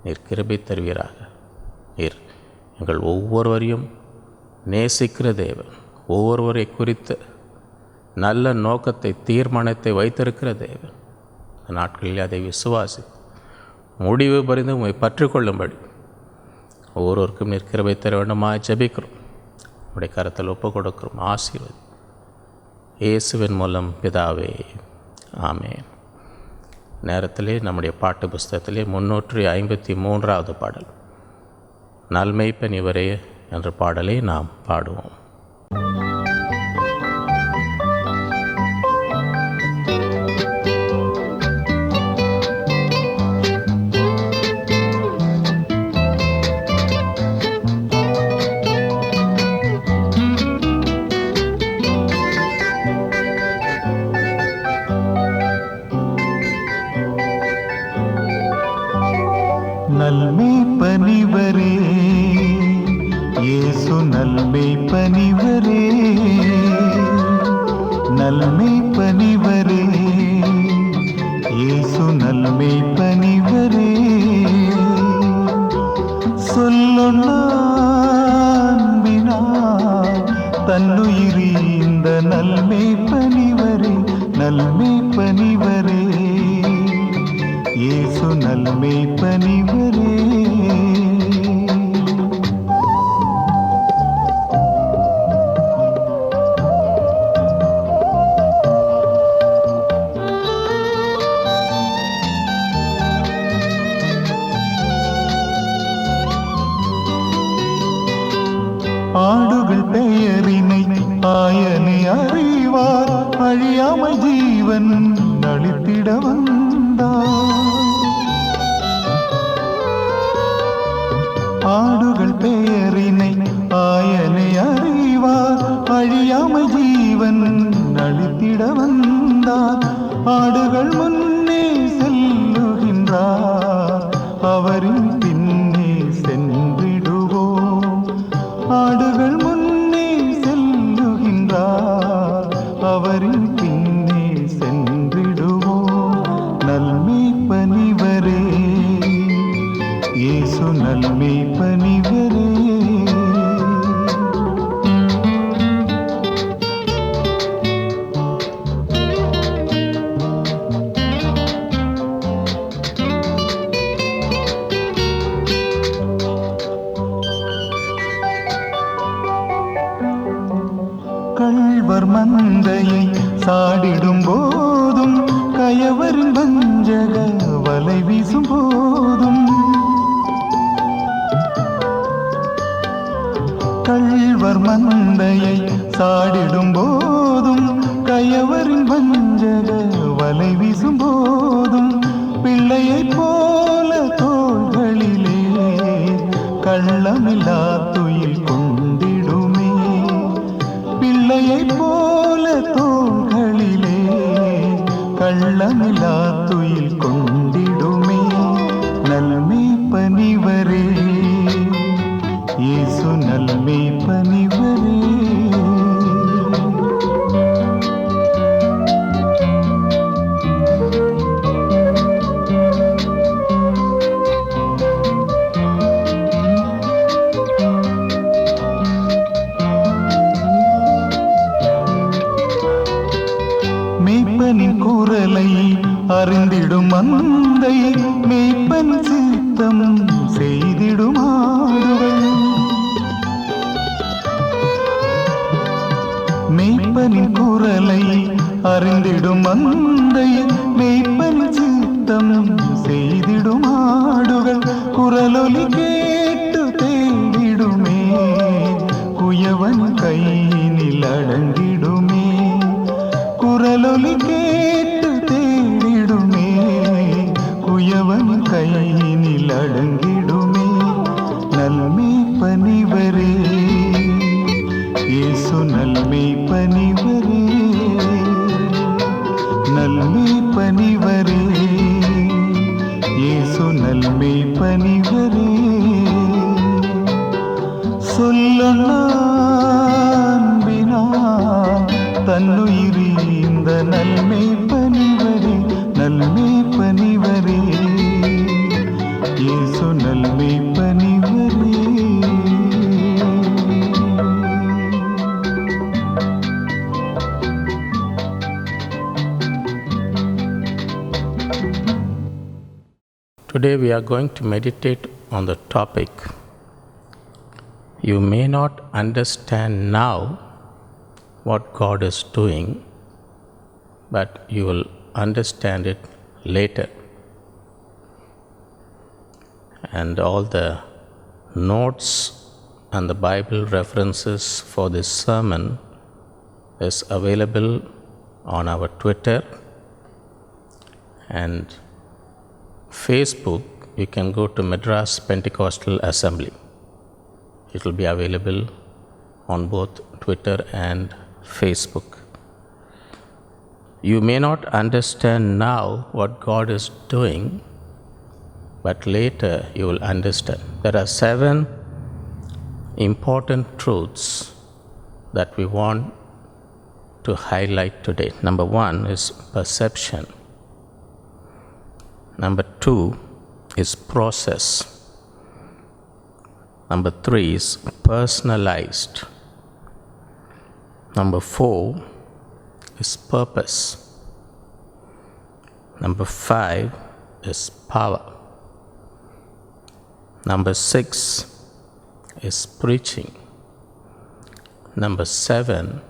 நீர் கிருபை தருவீராக. நீர் எங்கள் ஒவ்வொருவரையும் நேசிக்கிற தேவன், ஒவ்வொருவரை குறித்த நல்ல நோக்கத்தை, தீர்மானத்தை வைத்திருக்கிற தேவன். நாட்களில் அதை விசுவாசி முடிவு பறிந்து உம்மை பற்றி கொள்ளும்படி ஒவ்வொருவருக்கும் நீர் கிருபை தர வேண்டுமாய் ஜெபிக்கிறோம். உடைய கரத்தில் ஒப்பு கொடுக்கிறோம். ஆசீர்வதி இயேசுவின் மூலம் பிதாவே, ஆமென். நேரத்திலே நம்முடைய பாட்டு புஸ்தகத்திலே 353வது பாடல், நல்மெய்ப்பன் இவரே என்ற பாடலை நாம் பாடுவோம். நல்மெய்ப்பனிவரே இயேசு, நல்மெய்ப்பனிவரே, நல்மெய்ப்பனிவரே இயேசு, நல்மெய்ப்பனிவரே, சொல்லொன்னா அன்பினால் தன்னுயிரீந்த நல்மெய்ப்பனிவரே, நல்மெய்ப்பனிவரே இயேசு, நல்மெய்ப்பனிவரே. ஆடுகள் பெயரினை ஆயனை அறிவார், அழியாமை ஜீவன் அளித்திட வந்தார். ஆடுகள் பெயரினை ஆயனை அறிவார், அழியாமை ஜீவன் அளித்திட வந்தார். ஆடுகள் முன்னே செல்லுகின்றார், அவரின் பின்னே சென்றிடுவோம். ஆடுகள் முன்னே செல்லுகின்றார், அவரின் பின்னே சென்றிடுவோம். நல்மெய்ப்பனிவரே இயேசு, நல்மெய்ப்பனிவரே. கள்வர் மந்தையை சாடிடும் போதும், கயவரின் வஞ்சக வலை வீசும் போதும், கள்வர் மந்தையை சாடிடும் போதும், கயவரின் வஞ்சக வலை வீசும் போதும், பிள்ளையைப் போல தோள்களிலே கள்ளமில்லா துயில் கொண்டிடுமே. பிள்ளையைப் போல தோள்களிலே கள்ளமில்லா துயில் கொண்டிடுமே. நல்மெய்ப்பனிவரே இயேசு, நல்மெய்ப்பனிவரே. மேய்ப்பனின் குரலை அறிந்திடும் மந்தை, மேய்ப்பன் சித்தம் செய்திடும் ஆடுகள். மேய்ப்பனின் குரலை அறிந்திடும் மந்தை, மேய்ப்பன் சித்தம் செய்திடும் ஆடுகள். குரலொலி கேட்டு தேடிடுமே, குயவன் கையினில் அடங்கிடுமே. குரலொலி கேட்டு தேடிடுமே, குயவன் கையினில் அடங்கிடுமே. நல்மெய்ப்பனிவரே இயேசு, நல்மெய்ப்பனிவரே, நல்மெய்ப்பனிவரே இயேசு, நல்மெய்ப்பனிவரே. சொல்லொன்னா அன்பினால் தன்னுயிரீந்த நல்மெய்ப்பனிவரே, நல்மெய்ப்பனிவரே இயேசு, நல்மெய்ப்பனிவரே. Today we are going to meditate on the topic, you may not understand now what God is doing, but you will understand it later. And all the notes and the Bible references for this sermon is available on our Twitter and Facebook. You can go to Madras Pentecostal Assembly. It will be available on both Twitter and Facebook. You may not understand now what God is doing, but later you will understand. There are 7 important truths that we want to highlight today. Number 1 is perception. Number 2 is process. Number 3 is personalized. Number 4 is purpose. Number 5 is power. Number 6 is preaching. Number 7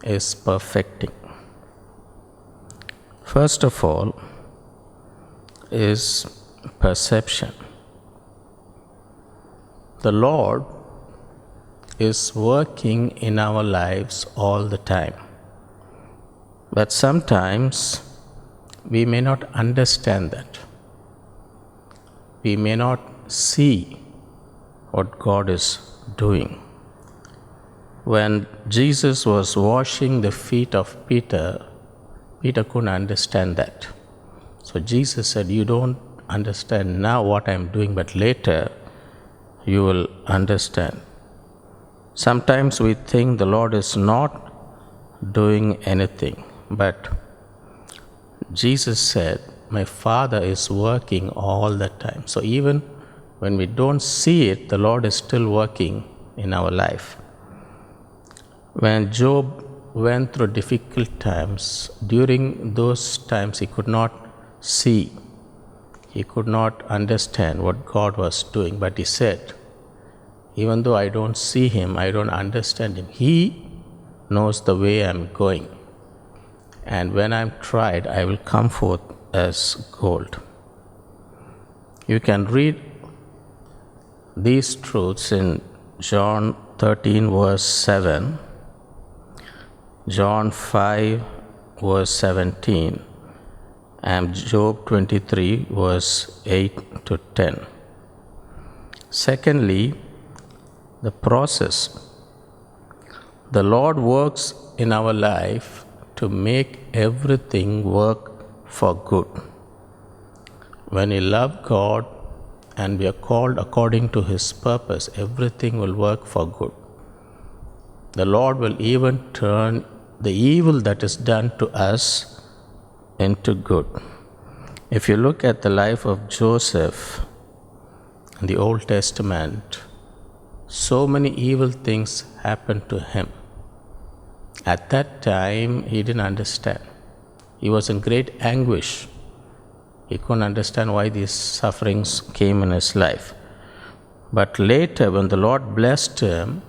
is perfecting. First of all is perception. The Lord is working in our lives all the time. But sometimes we may not understand that. We may not see what God is doing. When Jesus was washing the feet of Peter, Peter couldn't understand that. So Jesus said, you don't understand now what I'm doing, but later you will understand. Sometimes we think the Lord is not doing anything, but Jesus said, my Father is working all the time. So even when we don't see it, the Lord is still working in our life. When Job went through difficult times, during those times he could not see, he could not understand what God was doing, but he said, even though I don't see him, I don't understand him, he knows the way I'm going. And when I'm tried, I will come forth as gold. You can read these truths in John 13 verse 7, John 5 verse 17, and Job 23 verse 8 to 10. Secondly, the process. The Lord works in our life to make everything work for good. When we love God and we are called according to His purpose, everything will work for good. The Lord will even turn the evil that is done to us into good. If you look at the life of Joseph in the Old Testament, so many evil things happened to him. At that time, he didn't understand. He was in great anguish. He couldn't understand why these sufferings came in his life. But later, when the Lord blessed him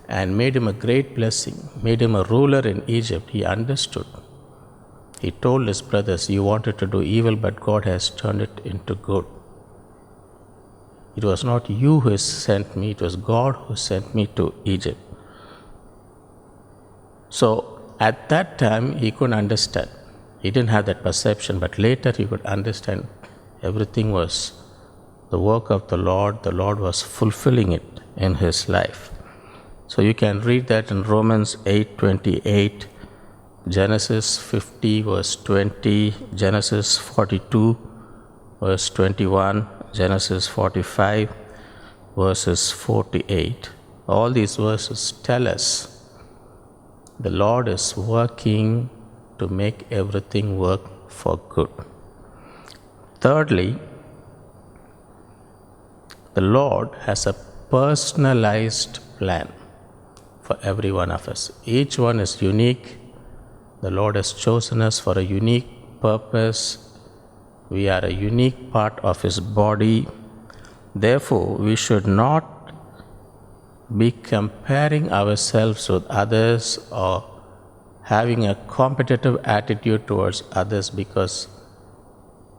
and made him a great blessing, made him a ruler in Egypt, he understood. He told his brothers, you wanted to do evil, but God has turned it into good. It was not you who sent me, it was God who sent me to Egypt. So at that time, he couldn't understand. He didn't have that perception, but later he could understand everything was the work of the Lord. The Lord was fulfilling it in his life. So you can read that in Romans 8:28, Genesis 50 verse 20, Genesis 42 verse 21, Genesis 45 verses 48. All these verses tell us the Lord is working to make everything work for good. Thirdly, the Lord has a personalized plan for every one of us. Each one is unique. The Lord has chosen us for a unique purpose We are a unique part of His body. Therefore, we should not be comparing ourselves with others or having a competitive attitude towards others, because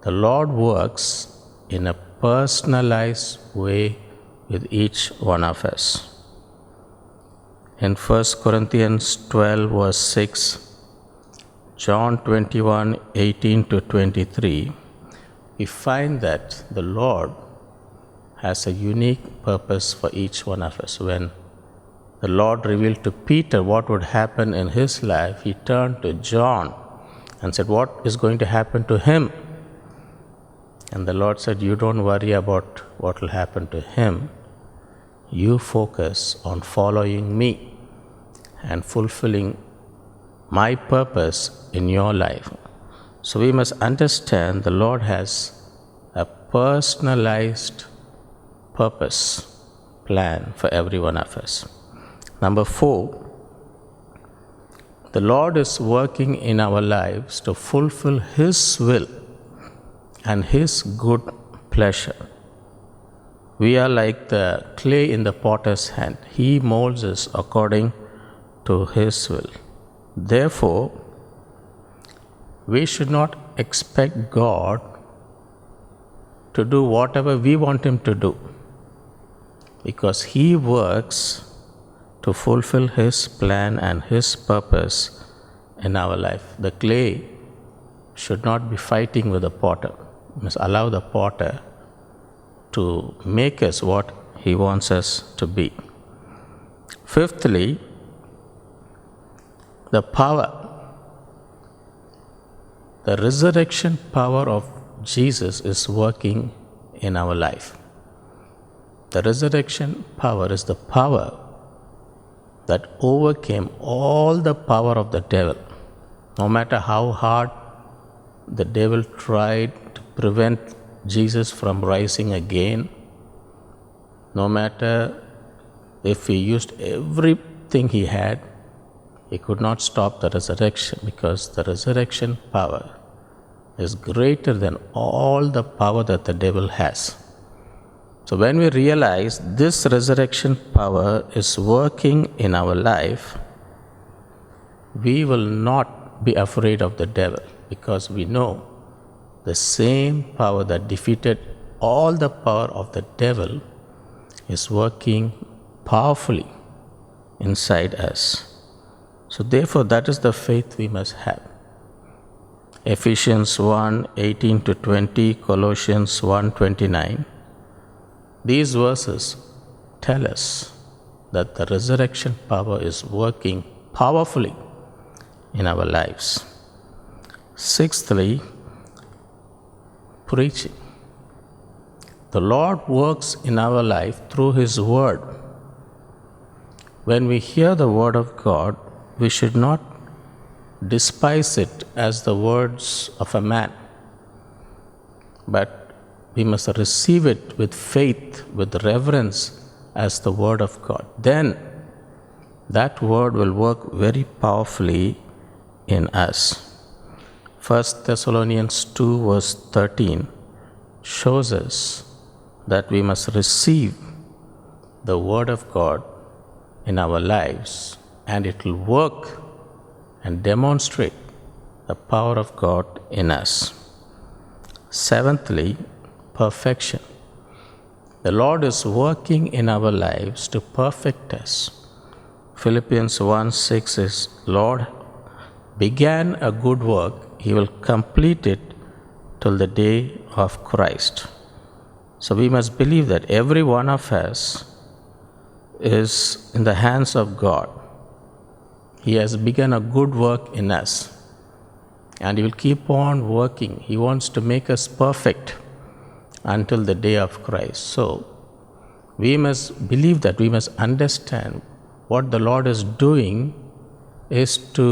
the Lord works in a personalized way with each one of us. In 1 Corinthians 12 verse 6, John 21:18-23, we find that the Lord has a unique purpose for each one of us. When the Lord revealed to Peter what would happen in his life, He turned to John and said, what is going to happen to him? And the Lord said, you don't worry about what will happen to him. You focus on following me and fulfilling my purpose in your life. So we must understand the Lord has a personalized purpose plan for every one of us. Number 4, the Lord is working in our lives to fulfill His will and His good pleasure. We are like the clay in the potter's hand. He molds us according to His will. Therefore, we should not expect God to do whatever we want Him to do, because He works to fulfill His plan and His purpose in our life. The clay should not be fighting with the potter. We must allow the potter to make us what He wants us to be. Fifthly, the power, the resurrection power of Jesus is working in our life. The resurrection power is the power that overcame all the power of the devil. No matter how hard the devil tried to prevent Jesus from rising again, no matter if he used everything he had, he could not stop the resurrection, because the resurrection power is greater than all the power that the devil has. So when we realize this resurrection power is working in our life, we will not be afraid of the devil, because we know the same power that defeated all the power of the devil is working powerfully inside us. So therefore, that is the faith we must have. Ephesians 1:18-20, Colossians 1:29. These verses tell us that the resurrection power is working powerfully in our lives. Sixthly, preaching. The Lord works in our life through His Word. When we hear the Word of God, we should not despise it as the words of a man, but we must receive it with faith, with reverence, as the Word of God. Then that Word will work very powerfully in us. 1 Thessalonians 2 verse 13 shows us that we must receive the Word of God in our lives, and it will work and demonstrate the power of God in us. Seventhly, perfection. The Lord is working in our lives to perfect us. Philippians 1:6 is, Lord began a good work, He will complete it till the day of Christ. So we must believe that every one of us is in the hands of God. He has begun a good work in us, and He will keep on working. He wants to make us perfect until the day of Christ. So we must believe that, we must understand what the Lord is doing is to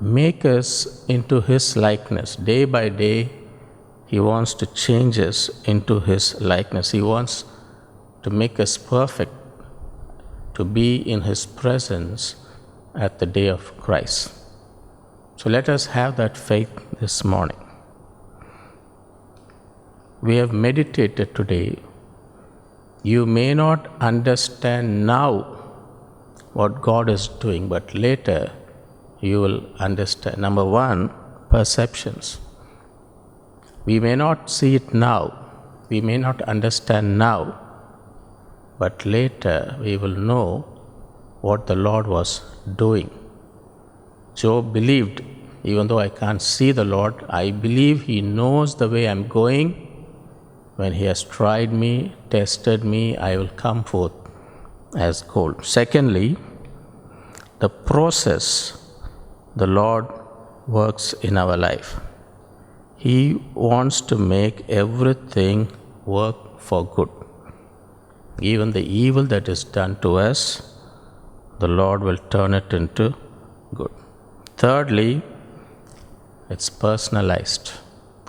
make us into His likeness. Day by day, He wants to change us into His likeness. He wants to make us perfect, to be in His presence at the day of Christ. So let us have that faith this morning. we have meditated today, you may not understand now what God is doing, but later you will understand. Number one, perceptions. We may not see it now, we may not understand now, but later we will know what the Lord was doing. Job believed, even though I can't see the Lord, I believe He knows the way I'm going. When He has tried me, tested me, I will come forth as gold. Secondly, the process the Lord works in our life. He wants to make everything work for good. Even the evil that is done to us, the Lord will turn it into good. Thirdly, it's personalized.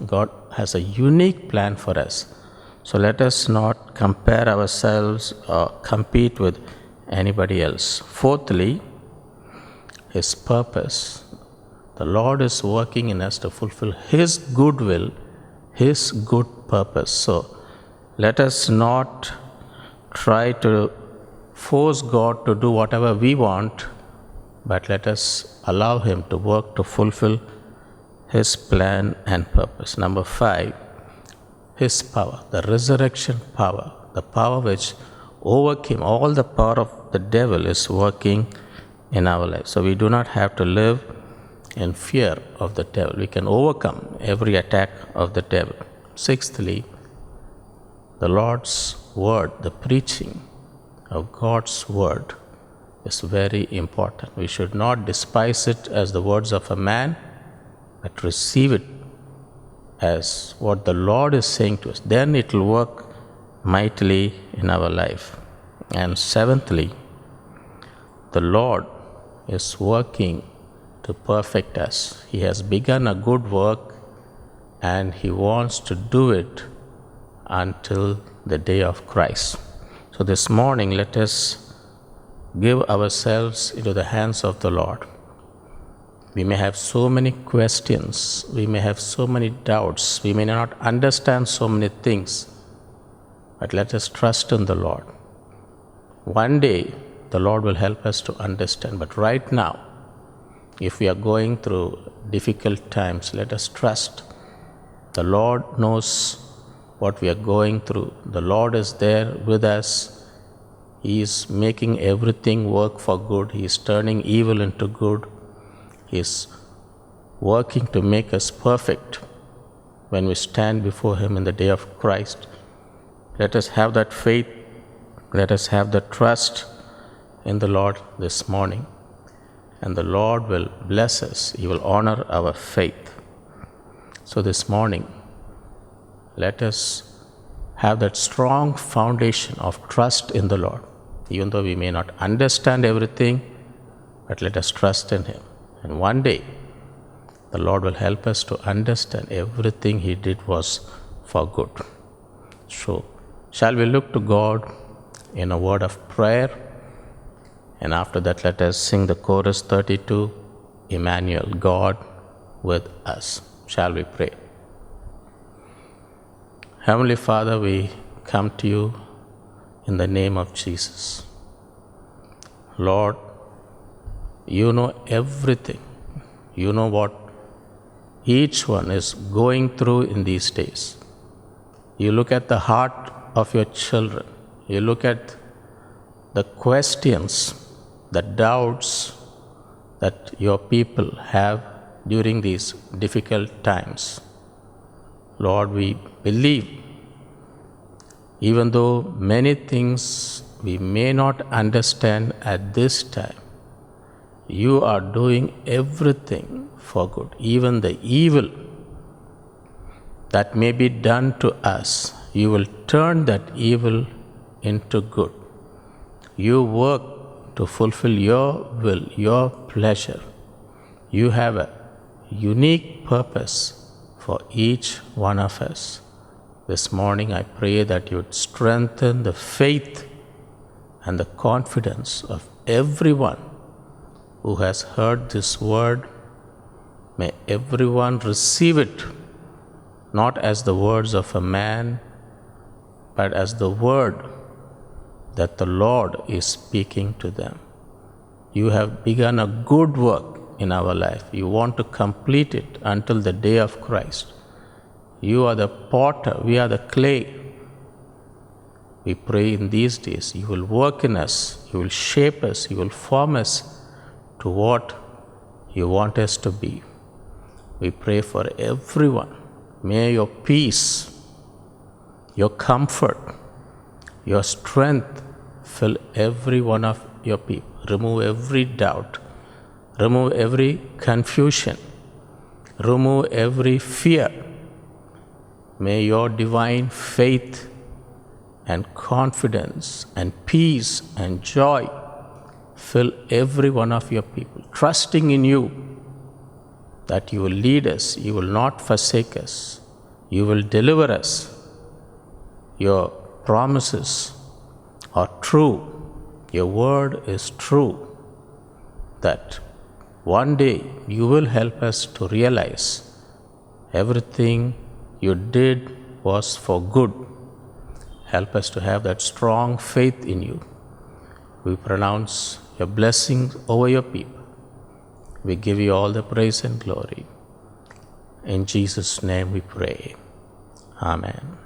God has a unique plan for us. So let us not compare ourselves or compete with anybody else. Fourthly, His purpose. The Lord is working in us to fulfill His good will, His good purpose. So let us not try to force God to do whatever we want, but let us allow Him to work to fulfill His plan and purpose. Number 5, His power, the resurrection power, the power which overcame all the power of the devil is working in our lives. So we do not have to live in fear of the devil. We can overcome every attack of the devil. Sixthly, the Lord's word, the preaching of God's word is very important. We should not despise it as the words of a man, but receive it as what the Lord is saying to us. Then it will work mightily in our life. And seventhly, the Lord is working to perfect us. He has begun a good work and He wants to do it until the day of Christ. So this morning, let us give ourselves into the hands of the Lord. We may have so many questions, we may have so many doubts, we may not understand so many things, but let us trust in the Lord. One day, the Lord will help us to understand, but right now, if we are going through difficult times, let us trust. The Lord knows what we are going through. The Lord is there with us. He is making everything work for good. He is turning evil into good. He is working to make us perfect when we stand before Him in the day of Christ. Let us have that faith. Let us have the trust in the Lord this morning. And the Lord will bless us. He will honor our faith. So this morning, let us have that strong foundation of trust in the Lord. Even though we may not understand everything, but let us trust in Him. And one day, the Lord will help us to understand everything He did was for good. So, shall we look to God in a word of prayer? And after that, let us sing the chorus 32, Emmanuel, God with us. Shall we pray? Heavenly Father, we come to You in the name of Jesus. Lord, You know everything. You know what each one is going through in these days. You look at the heart of Your children. You look at the questions, the doubts that Your people have during these difficult times. Lord, we believe, even though many things we may not understand at this time, You are doing everything for good. Even the evil that may be done to us, You will turn that evil into good. You work to fulfill Your will, Your pleasure. You have a unique purpose for each one of us. This morning I pray that You would strengthen the faith and the confidence of everyone who has heard this word. May everyone receive it not as the words of a man, but as the word that the Lord is speaking to them. You have begun a good work in our life. You want to complete it until the day of Christ. You are the potter, we are the clay. We pray in these days, you will work in us, you will shape us, you will form us to what you want us to be. We pray for everyone. May your peace, your comfort, your strength fill every one of your people. Remove every doubt, remove every confusion, remove every fear. May your divine faith and confidence and peace and joy fill every one of your people, trusting in you that you will lead us, you will not forsake us, you will deliver us. Your promises are true, your word is true, that one day you will help us to realize everything you did was for good. Help us to have that strong faith in you. We pronounce your blessings over your people. We give you all the praise and glory. In Jesus' name we pray. Amen.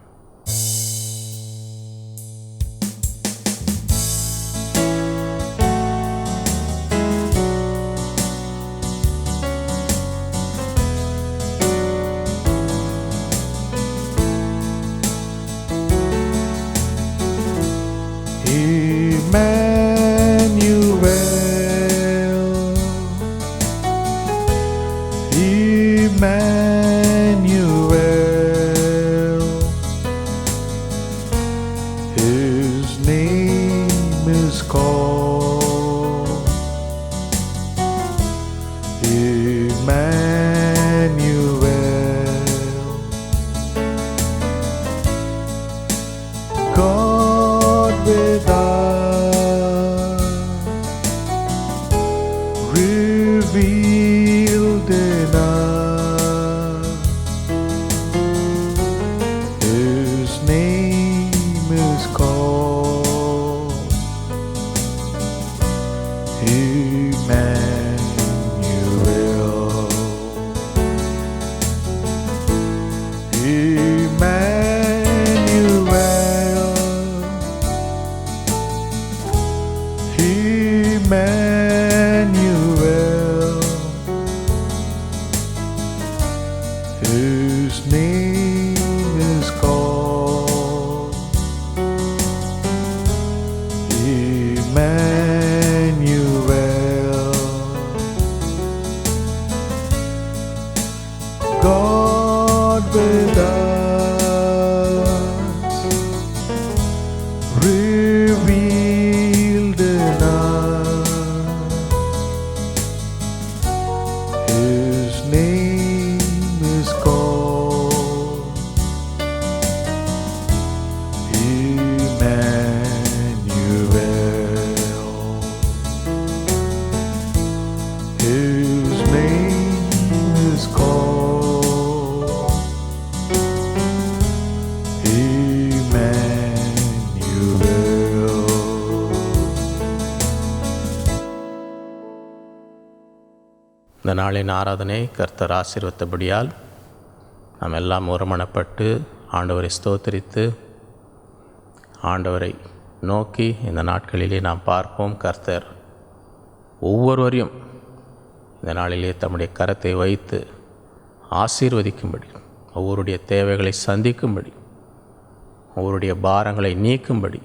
இந்த நாளின் ஆராதனை கர்த்தர் ஆசீர்வதித்தபடியால் நாம் எல்லாம் ஒருமனப்பட்டு ஆண்டவரை ஸ்தோத்திரித்து ஆண்டவரை நோக்கி இந்த நாட்களிலே நாம் பார்ப்போம். கர்த்தர் ஒவ்வொருவரையும் இந்த நாளிலே தம்முடைய கரத்தை வைத்து ஆசீர்வதிக்கும்படி, ஒவ்வொருடைய தேவைகளை சந்திக்கும்படி, ஒவ்வொருடைய பாரங்களை நீக்கும்படி,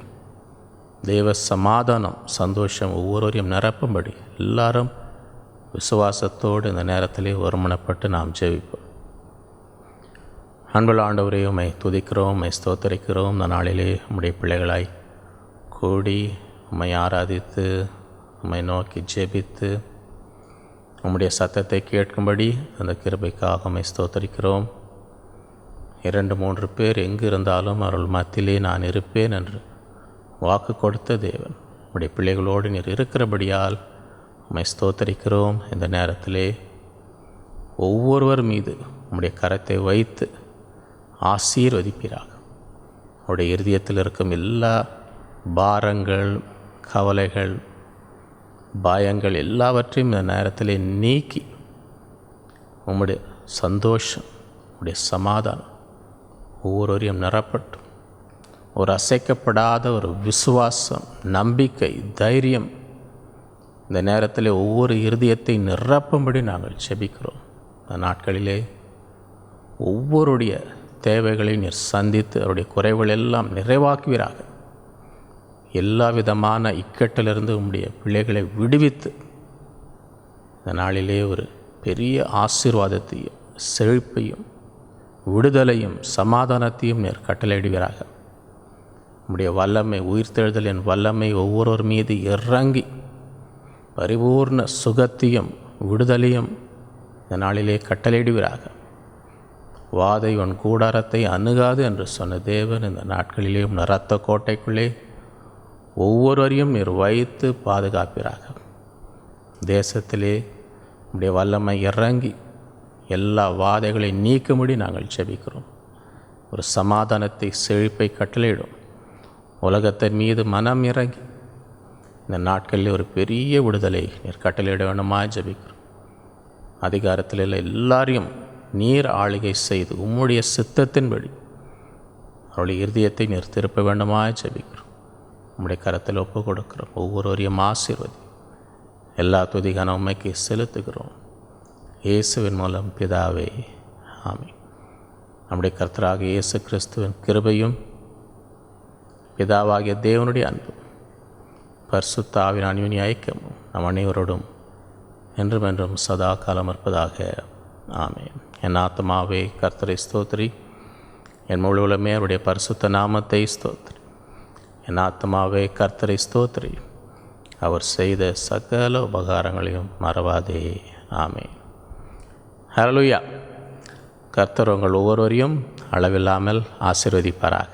தேவ சமாதானம் சந்தோஷம் ஒவ்வொருவரையும் நிரப்பும்படி எல்லாரும் விசுவாசத்தோடு இந்த நேரத்திலே ஒருமனப்பட்டு நாம் ஜெபிப்போம். அன்புள்ள ஆண்டவரே, உம்மை துதிக்கிறோம், உம்மை ஸ்தோத்தரிக்கிறோம். இந்த நாளிலே உம்முடைய பிள்ளைகளாய் கூடி உம்மை ஆராதித்து உம்மை நோக்கி ஜெபித்து உம்முடைய சத்தத்தை கேட்கும்படி அந்த கிருபைக்காக உம்மை ஸ்தோத்தரிக்கிறோம். 2-3 பேர் எங்கு இருந்தாலும் அவர்கள் மத்தியிலே நான் இருப்பேன் என்று வாக்கு கொடுத்த தேவன் உம்முடைய பிள்ளைகளோடு நீர் இருக்கிறபடியால் உம்மை ஸ்தோத்தரிக்கிறோம். இந்த நேரத்திலே ஒவ்வொருவர் மீது உம்முடைய கரத்தை வைத்து ஆசீர்வதிப்பீராக. அவருடைய இருதயத்தில் இருக்கும் எல்லா பாரங்கள், கவலைகள், பயங்கள் எல்லாவற்றையும் இந்த நேரத்தில் நீக்கி உம்முடைய சந்தோஷம், உம்முடைய சமாதானம் ஒவ்வொருவரையும் நிரப்பட்டும். ஒரு அசைக்கப்படாத ஒரு விசுவாசம், நம்பிக்கை, தைரியம் இந்த நேரத்தில் ஒவ்வொரு இருதயத்தை நிரப்பும்படி நாங்கள் செபிக்கிறோம். இந்த நாட்களிலே ஒவ்வொருடைய தேவைகளை நீர் சந்தித்து அவருடைய குறைகள் எல்லாம் நிறைவாக்குவீராக. எல்லா விதமான இக்கட்டிலிருந்து உம்முடைய பிள்ளைகளை விடுவித்து இந்த நாளிலே ஒரு பெரிய ஆசீர்வாதத்தையும் செழிப்பையும் விடுதலையும் சமாதானத்தையும் நீர் கட்டளையிடுவீராக. உம்முடைய வல்லமை, உயிர்த்தெழுதலின் வல்லமை ஒவ்வொருவர் மீது இறங்கி பரிபூர்ண சுகத்தையும் விடுதலையும் இந்த நாளிலே கட்டளையிடுவீராக. வாதை உன் கூடாரத்தை அணுகாது என்று சொன்ன தேவன் இந்த நாட்களிலேயும் இரத்த கோட்டைக்குள்ளே ஒவ்வொருவரையும் நீர் வைத்து பாதுகாப்பீராக. தேசத்திலே உம்முடைய வல்லமை இறங்கி எல்லா வாதைகளை நீக்கும்படி நாங்கள் செபிக்கிறோம். ஒரு சமாதானத்தை, செழிப்பை கட்டளையிடும். உலகத்தின் மீது மனம் இறங்கி இந்த நாட்களில் ஒரு பெரிய விடுதலை நீர் கட்டளையிட வேண்டுமா ஜெபிக்கிறோம். அதிகாரத்தில் எல்லாரையும் நீர் ஆளுகை செய்து உம்முடைய சித்தத்தின்படி அவருடைய இருதயத்தை நீர் திருப்ப வேண்டுமா ஜெபிக்கிறோம். உம்முடைய கரத்தில் ஒப்பு கொடுக்கிறோம். ஒவ்வொருவரையும் ஆசீர்வதி. எல்லா துதிகான உண்மைக்கு செலுத்துகிறோம். இயேசுவின் மூலம் பிதாவே, ஆமென். நம்முடைய கர்த்தராக இயேசு கிறிஸ்துவின் கிருபையும் பிதாவாகிய தேவனுடைய அன்பும் பரிசுத்த ஆவியின் அன்பின் ஐக்கியமும் நம் அனைவரோடும் என்றும் என்றும் சதா காலம் இருப்பதாக. ஆமென். என் ஆத்மாவே கர்த்தரை ஸ்தோத்திரி, என் முழு உலகமே அவருடைய பரிசுத்த நாமத்தை ஸ்தோத்திரி. என் ஆத்மாவே கர்த்தரை ஸ்தோத்திரி, அவர் செய்த சகல உபகாரங்களையும் மறவாதே. ஆமென். ஹல்லேலூயா. கர்த்தர் உங்கள் ஒவ்வொருவரையும் அளவில்லாமல் ஆசீர்வதிப்பாராக.